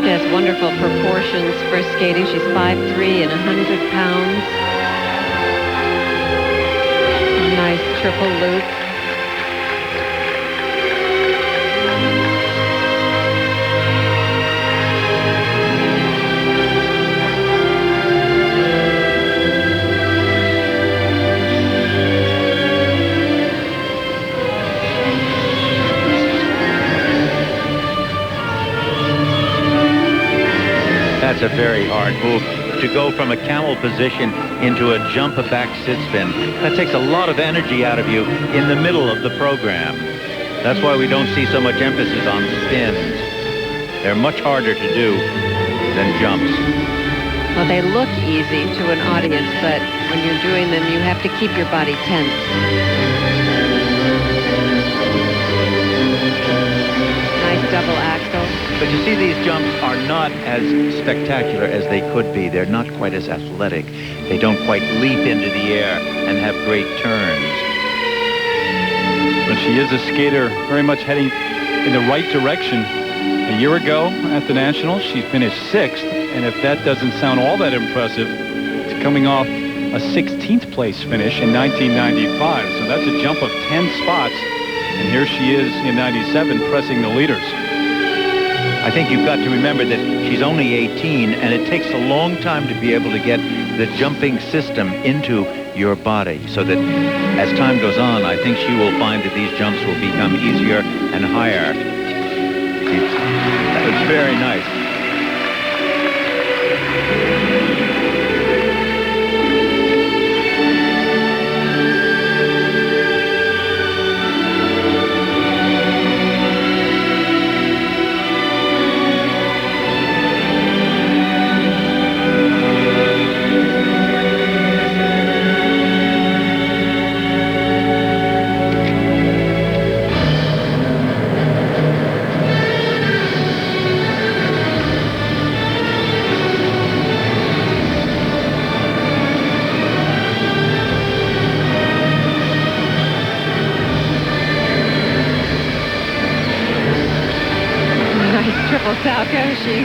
She has wonderful proportions for skating. She's 5'3" and 100 pounds. Nice triple loop. That's a very hard move to go from a camel position into a jump a back sit spin. That takes a lot of energy out of you in the middle of the program. That's why we don't see so much emphasis on spins. They're much harder to do than jumps. Well, they look easy to an audience, but when you're doing them, you have to keep your body tense. Nice double axel. But you see, these jumps are not as spectacular as they could be. They're not quite as athletic. They don't quite leap into the air and have great turns. But she is a skater very much heading in the right direction. A year ago at the Nationals, she finished 6th. And if that doesn't sound all that impressive, it's coming off a 16th place finish in 1995. So that's a jump of 10 spots. And here she is in 97 pressing the leaders. I think you've got to remember that she's only 18, and it takes a long time to be able to get the jumping system into your body, so that as time goes on, I think she will find that these jumps will become easier and higher. That was very nice. Salko, she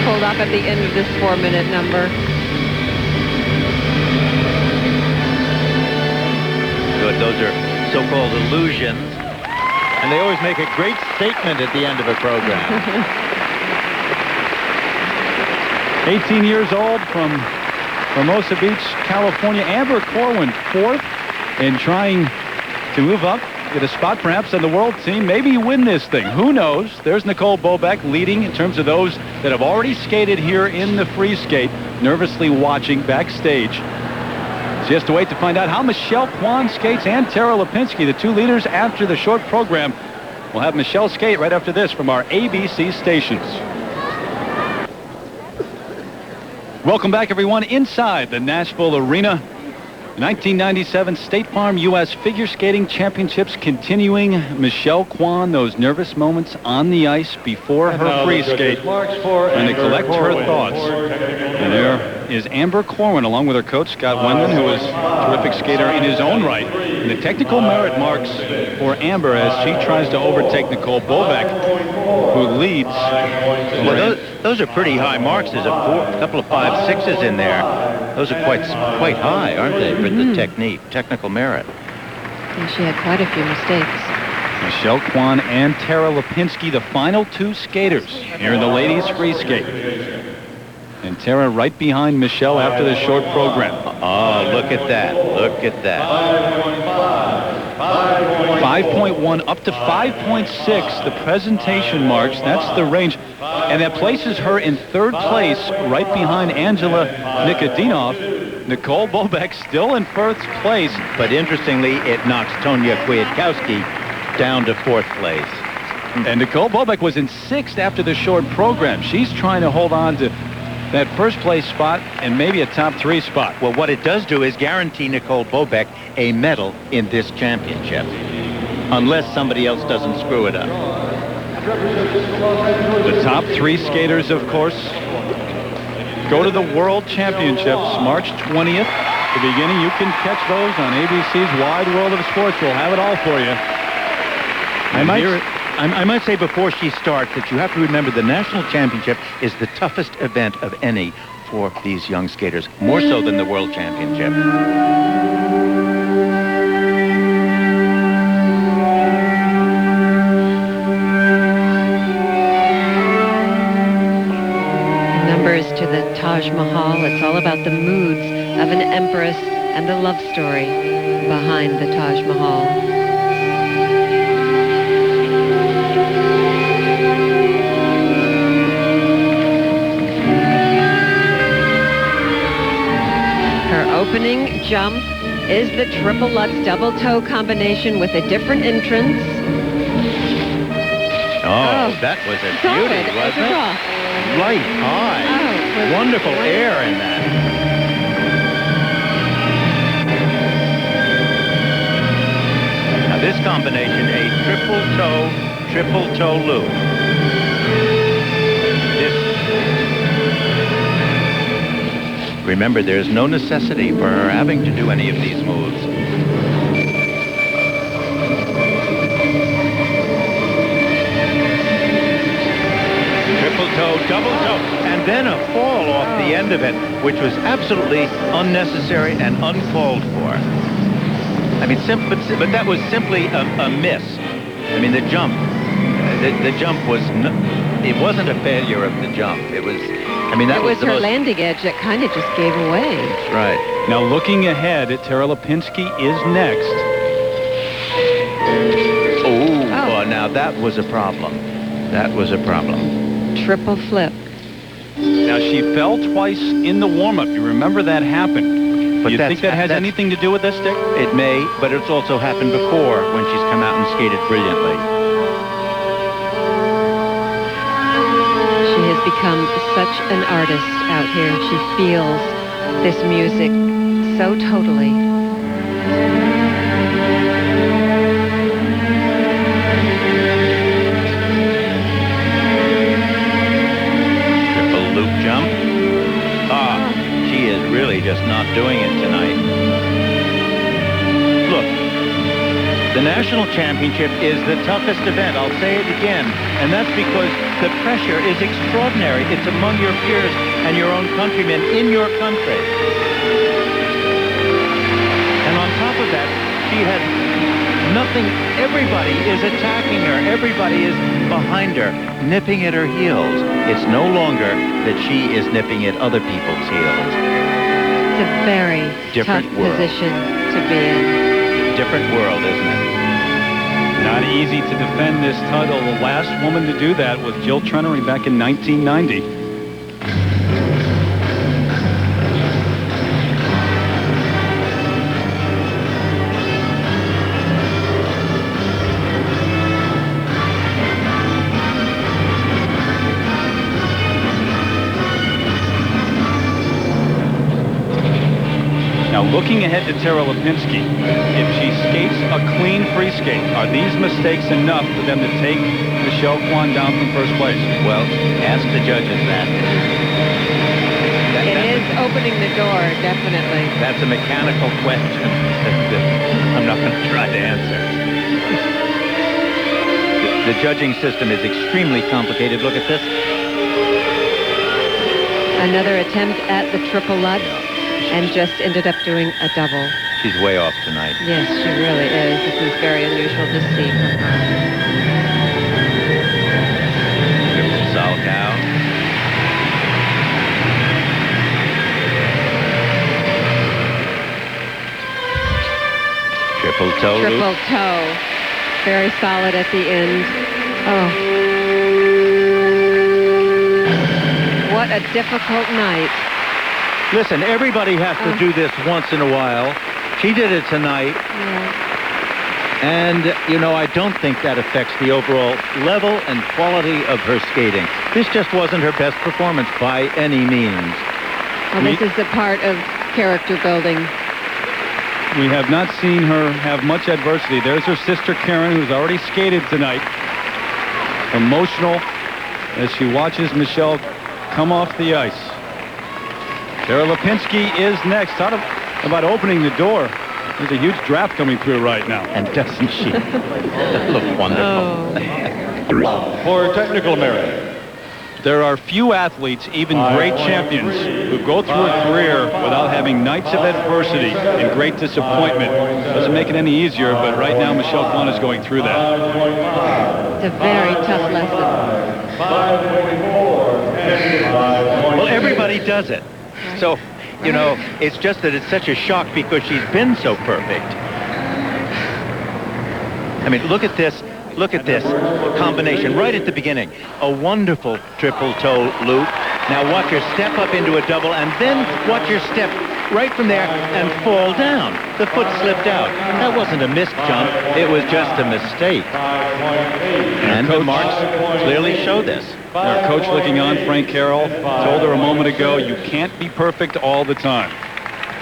pulled off at the end of this 4-minute number. Good. Those are so-called illusions, and they always make a great statement at the end of a program. 18 years old from Hermosa Beach, California. Amber Corwin, 4th, and trying to move up. Get a spot perhaps on the world team. Maybe win this thing. Who knows? There's Nicole Bobek leading in terms of those that have already skated here in the free skate, nervously watching backstage. She has to wait to find out how Michelle Kwan skates and Tara Lipinski, the 2 leaders after the short program. We'll have Michelle skate right after this from our ABC stations. Welcome back, everyone, inside the Nashville Arena. 1997 State Farm U.S. Figure Skating Championships continuing. Michelle Kwan, those nervous moments on the ice before her free skate, and to collect her thoughts. And there is Amber Corwin along with her coach Scott Wendland, who is a terrific skater in his own right. And the technical merit marks for Amber as she tries to overtake Nicole Bobek, who leads. Well, those are pretty high marks. There's a couple of 5 6s in there. Those are quite high, aren't they, for the technical merit? And she had quite a few mistakes. Michelle Kwan and Tara Lipinski, the final 2 skaters here in the ladies free skate. And Tara right behind Michelle after the short program. Oh, look at that. Look at that. 5.1 up to 5.6, the presentation marks. That's the range. And that places her in 3rd place right behind Angela Nikodinov. Nicole Bobek still in 1st place. But interestingly, it knocks Tonia Kwiatkowski down to 4th place. And Nicole Bobek was in 6th after the short program. She's trying to hold on to that 1st place spot and maybe a top 3 spot. Well, what it does do is guarantee Nicole Bobek a medal in this championship, unless somebody else doesn't screw it up. The top 3 skaters, of course, go to the World Championships March 20th. The beginning, you can catch those on ABC's Wide World of Sports. We'll have it all for you. I might say before she starts that you have to remember the National Championship is the toughest event of any for these young skaters, more so than the World Championship. Numbers to the Taj Mahal. It's all about the moods of an empress and the love story behind the Taj Mahal. Opening jump is the triple Lutz double toe combination with a different entrance. Oh, that was a beauty, wasn't it? Right high. Oh, wonderful air in that. Now this combination, a triple toe loop. Remember, there's no necessity for her having to do any of these moves. Triple toe, double toe, and then a fall off the end of it, which was absolutely unnecessary and uncalled for. I mean, but that was simply a miss. I mean, the jump was it wasn't a failure of the jump. It was, I mean, that It was the her most... landing edge that kind of just gave away. That's right. Now looking ahead, Tara Lipinski is next. Oh, now that was a problem. That was a problem. Triple flip. Now she fell twice in the warm-up. You remember that happened. But Do you think that has anything to do with this, Dick? It may, but it's also happened before when she's come out and skated brilliantly. She has become such an artist out here. She feels this music so totally. Triple loop jump. She is really just not doing it tonight. Look, the national championship is the toughest event. I'll say it again. And that's because the pressure is extraordinary. It's among your peers and your own countrymen in your country. And on top of that, she has nothing. Everybody is attacking her. Everybody is behind her, nipping at her heels. It's no longer that she is nipping at other people's heels. It's a very Different tough world. position to be in. Different world, isn't it? Not easy to defend this title. The last woman to do that was Jill Trenery back in 1990. Now looking ahead to Tara Lipinski, if she skates a clean free skate, are these mistakes enough for them to take Michelle Kwan down from first place? Well, ask the judges that. It is opening the door, definitely. That's a mechanical question that I'm not going to try to answer. The judging system is extremely complicated. Look at this. Another attempt at the triple Lutz, and just ended up doing a double. She's way off tonight. Yes, she really is. This is very unusual to see from her. Triple Salchow. Triple toe loop. Triple toe. Very solid at the end. Oh. What a difficult night. Listen, everybody has to do this once in a while. She did it tonight. Yeah. And, you know, I don't think that affects the overall level and quality of her skating. This just wasn't her best performance by any means. Well, this is the part of character building. We have not seen her have much adversity. There's her sister Karen, who's already skated tonight. Emotional as she watches Michelle come off the ice. Tara Lipinski is next. Thought about opening the door. There's a huge draft coming through right now. And doesn't she look wonderful? For technical merit. There are few athletes, even great champions, who go through a career without having nights of adversity and great disappointment. Doesn't make it any easier, but right now Michelle Kwan is going through that. It's a very tough lesson. Well, everybody does it. So, you know, it's just that it's such a shock because she's been so perfect. I mean, look at this. Look at this combination right at the beginning. A wonderful triple toe loop. Now watch her step up into a double and then watch her step right from there and fall down. The foot slipped out. That wasn't a missed jump. It was just a mistake. And the marks clearly show this. Our coach looking on, Frank Carroll, told her a moment ago, you can't be perfect all the time.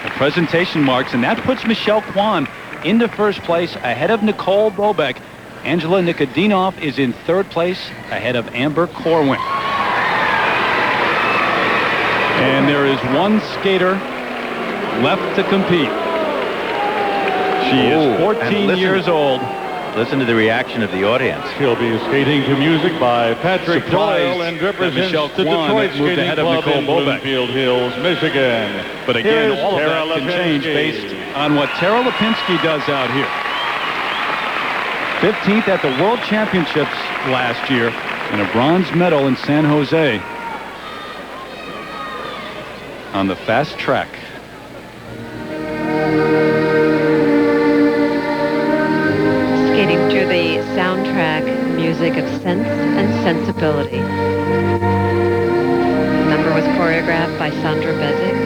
The presentation marks, and that puts Michelle Kwan into first place ahead of Nicole Bobek. Angela Nikodinov is in third place ahead of Amber Corwin. And there is one skater left to compete. She is 14 years old. Listen to the reaction of the audience. She'll be skating to music by Patrick Surprised Doyle and that represents Michelle the Kwan Detroit moved Skating ahead of Club Nicole in Bobek. Bloomfield Hills, Michigan. But again, Here's all of Tara that can change Lipinski. based on what Tara Lipinski does out here. 15th at the World Championships last year, and a bronze medal in San Jose on the fast track. Skating to the soundtrack music of Sense and Sensibility. The number was choreographed by Sandra Bezic.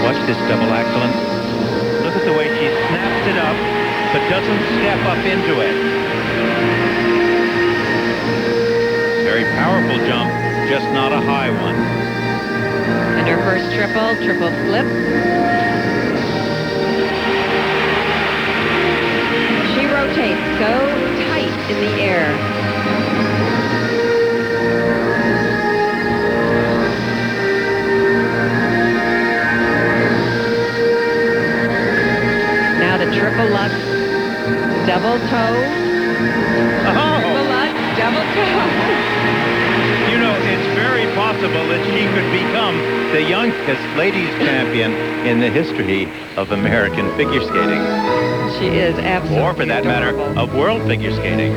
Watch this double excellence. Look at the way she snaps it up, but doesn't step up into it. Very powerful jump, just not a high one. And her first triple flip. She rotates so tight in the air. Triple Lutz, double toe. Triple Lutz, double toe. You know, it's very possible that she could become the youngest ladies champion in the history of American figure skating. She is absolutely Or, for that matter, adorable. of world figure skating.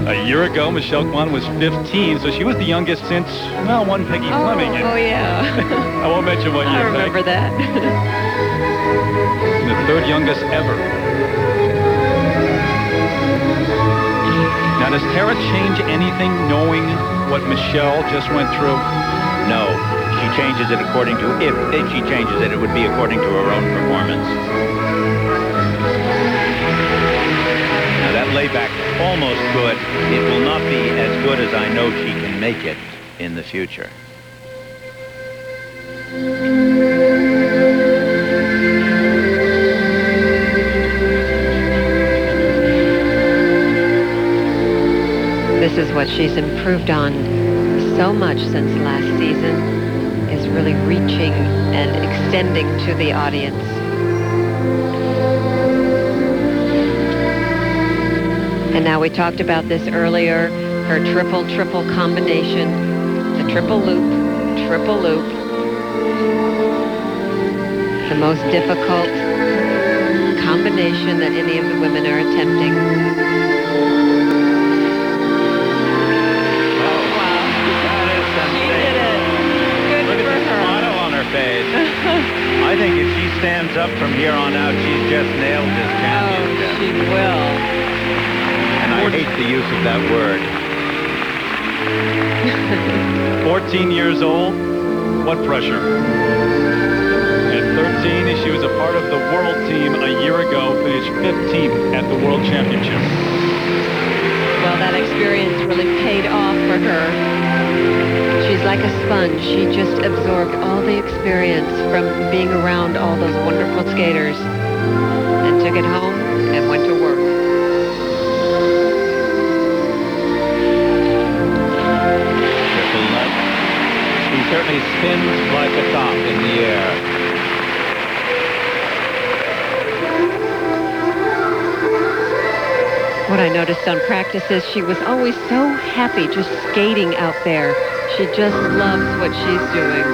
A year ago, Michelle Kwan was 15, so she was the youngest since, well, one Peggy Fleming. Oh, yeah. I won't mention what I year, remember that. The third youngest ever. Now, does Tara change anything knowing what Michelle just went through? No, she changes it according to, if she changes it, it would be according to her own performance. Now that layback, almost good. It will not be as good as I know she can make it in the future. This is what she's improved on so much since last season, is really reaching and extending to the audience. And now we talked about this earlier, her triple combination, the triple loop. The most difficult combination that any of the women are attempting. I think if she stands up from here on out, she's just nailed this championship. Oh, she will. And I hate the use of that word. 14 years old, what pressure? At 13, she was a part of the world team a year ago, finished 15th at the World Championship. Well, that experience really paid off for her. She's like a sponge. She just absorbed all the experience from being around all those wonderful skaters and took it home and went to work. Triple Lutz. He certainly spins like a top in the air. What I noticed on practices, she was always so happy just skating out there. She just loves what she's doing.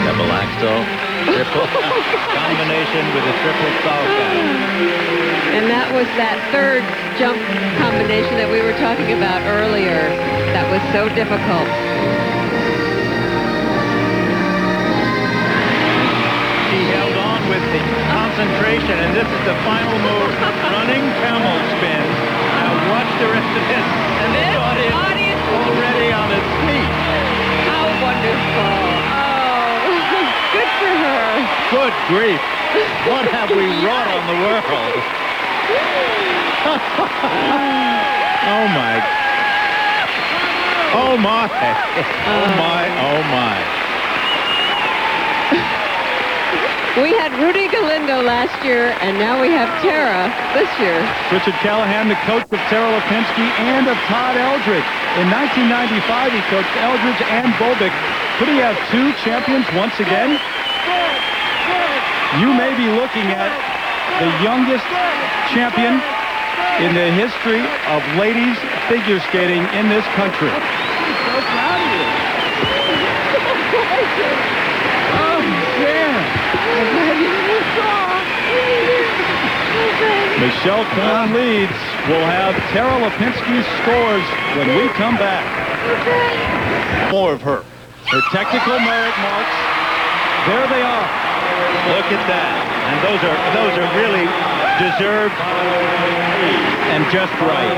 Double axel, triple combination with a triple salsa. And that was that third jump combination that we were talking about earlier. That was so difficult. She held on with the concentration, and this is the final move, running camel spin. Now watch the rest of this, and this audience already on its feet. How wonderful. Oh, good for her. Good grief. What have we wrought on the world? Oh my. Oh my. Oh my. Oh my. We had Rudy Galindo last year, and now we have Tara this year. Richard Callahan, the coach of Tara Lipinski and of Todd Eldridge. In 1995, he coached Eldridge and Bobek. Could he have two champions once again? You may be looking at the youngest champion in the history of ladies figure skating in this country. So proud of you. Oh, man. Michelle Kwan leads. We'll have Tara Lipinski's scores when we come back. More of her. Her technical merit marks. There they are. Look at that. And those are really deserved and just right.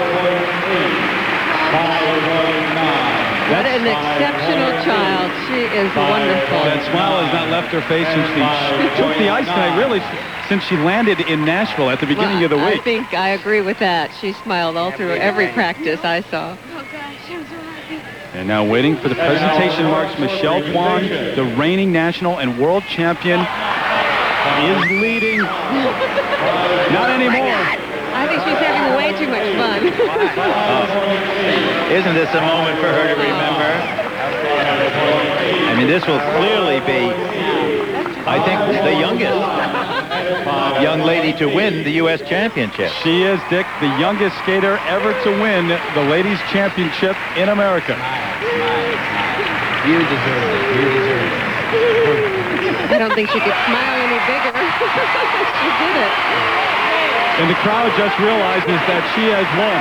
What an exceptional child. She is wonderful. That smile has not left her face since she took the ice tonight, really, since she landed in Nashville at the beginning of the week. I think I agree with that. She smiled all through every practice I saw. And now waiting for the presentation marks, Michelle Kwan, the reigning national and world champion, is leading. Not anymore. I think she's having way too much fun. Isn't this a moment for her to remember? I mean, this will clearly be, I think, the youngest young lady to win the U.S. championship. She is, Dick, the youngest skater ever to win the ladies' championship in America. You deserve it. You deserve it. I don't think she could smile any bigger. She did it. And the crowd just realizes that she has won.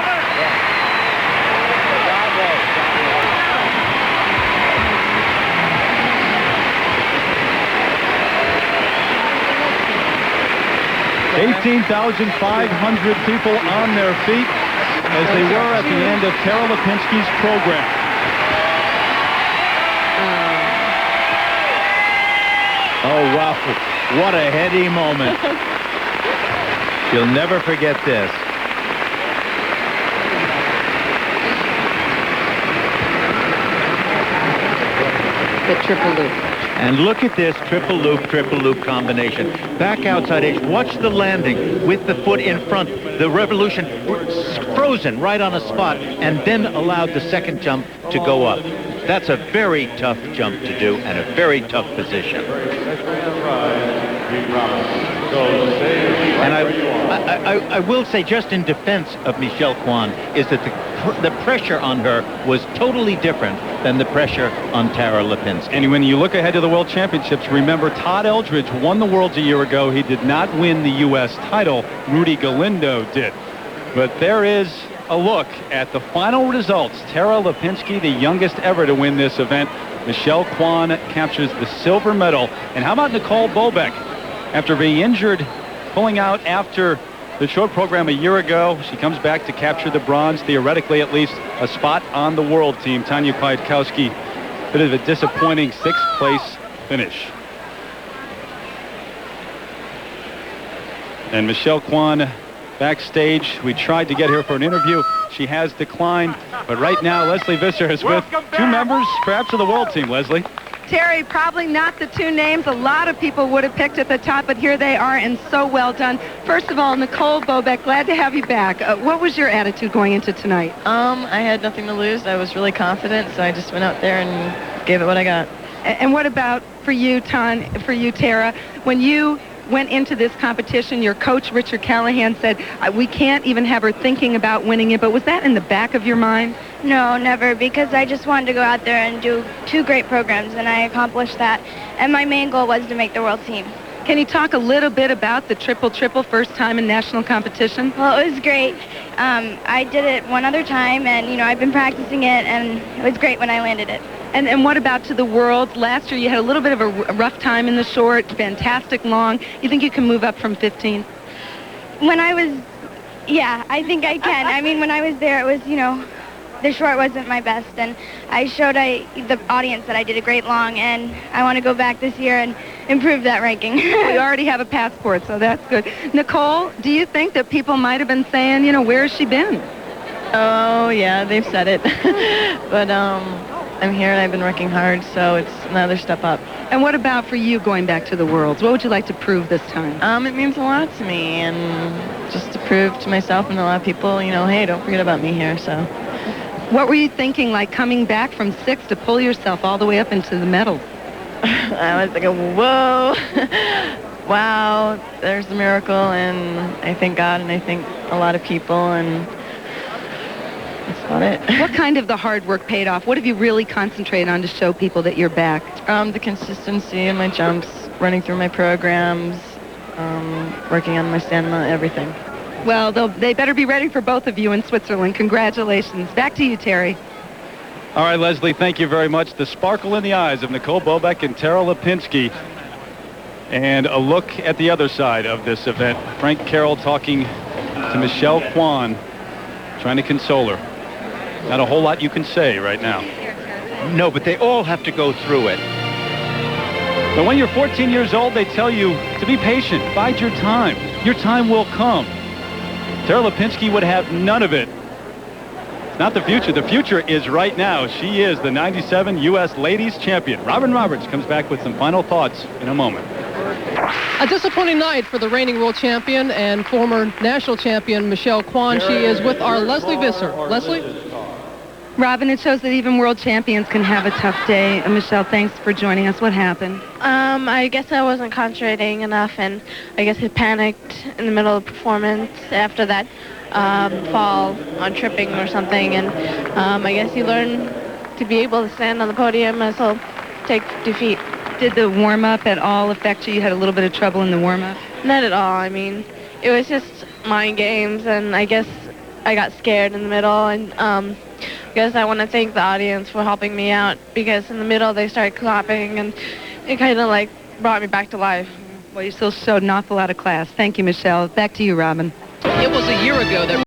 $18,500 people on their feet as they were at the end of Tara Lipinski's program. Oh, wow. What a heady moment. You'll never forget this. The triple loop. And look at this triple loop combination. Back outside edge. Watch the landing with the foot in front. The revolution frozen right on a spot and then allowed the second jump to go up. That's a very tough jump to do and a very tough position. And I will say, just in defense of Michelle Kwan, is that the pressure on her was totally different than the pressure on Tara Lipinski. And when you look ahead to the World Championships, remember Todd Eldridge won the Worlds a year ago. He did not win the U.S. title. Rudy Galindo did. But there is a look at the final results. Tara Lipinski, the youngest ever to win this event. Michelle Kwan captures the silver medal. And how about Nicole Bobek? After being injured, pulling out after the short program a year ago, she comes back to capture the bronze, theoretically at least a spot on the world team. Tonia Kwiatkowski, a bit of a disappointing sixth-place finish. And Michelle Kwan backstage. We tried to get her for an interview. She has declined. But right now, Leslie Visser is with two members, perhaps, of the world team. Leslie? Terry, probably not the two names a lot of people would have picked at the top, but here they are, and so well done. First of all, Nicole Bobek, glad to have you back. What was your attitude going into tonight? I had nothing to lose. I was really confident, so I just went out there and gave it what I got. And what about for you, Tara? When you went into this competition, your coach, Richard Callahan, said, we can't even have her thinking about winning it, but was that in the back of your mind? No, never, because I just wanted to go out there and do two great programs, and I accomplished that. And my main goal was to make the world team. Can you talk a little bit about the triple-triple, first time in national competition? Well, it was great. I did it one other time, and, I've been practicing it, and it was great when I landed it. And what about to the world? Last year you had a little bit of a rough time in the short, fantastic long. You think you can move up from 15? Yeah, I think I can. I mean, when I was there, it was, the short wasn't my best, and I showed the audience that I did a great long, and I want to go back this year and improve that ranking. We already have a passport, so that's good. Nicole, do you think that people might have been saying, where has she been? Oh, yeah, they've said it. But I'm here and I've been working hard, so it's another step up. And what about for you going back to the Worlds? What would you like to prove this time? It means a lot to me, and just to prove to myself and a lot of people, hey, don't forget about me here, so. What were you thinking, like coming back from 6 to pull yourself all the way up into the medal? I was thinking, whoa. wow, there's a miracle, and I thank God, and I thank a lot of people, and that's about it. What kind of the hard work paid off? What have you really concentrated on to show people that you're back? The consistency in my jumps, running through my programs, working on my stamina, everything. Well, they better be ready for both of you in Switzerland. Congratulations. Back to you, Terry. All right, Leslie, thank you very much. The sparkle in the eyes of Nicole Bobek and Tara Lipinski. And a look at the other side of this event. Frank Carroll talking to Michelle Kwan, trying to console her. Not a whole lot you can say right now. No, but they all have to go through it. But when you're 14 years old, they tell you to be patient. Bide your time. Your time will come. Tara Lipinski would have none of it. It's not the future. The future is right now. She is the 97 U.S. Ladies Champion. Robin Roberts comes back with some final thoughts in a moment. A disappointing night for the reigning world champion and former national champion Michelle Kwan. She is with our Leslie Visser. Leslie? Robin, it shows that even world champions can have a tough day. Michelle, thanks for joining us. What happened? I guess I wasn't concentrating enough, and I guess I panicked in the middle of the performance after that fall on tripping or something, and I guess you learn to be able to stand on the podium as well take defeat. Did the warm-up at all affect you? You had a little bit of trouble in the warm-up? Not at all. I mean, it was just mind games, and I guess I got scared in the middle, and I guess I want to thank the audience for helping me out, because in the middle they started clapping, and it kind of like brought me back to life. Well, you still showed an awful lot of class. Thank you, Michelle. Back to you, Robin. It was a year ago that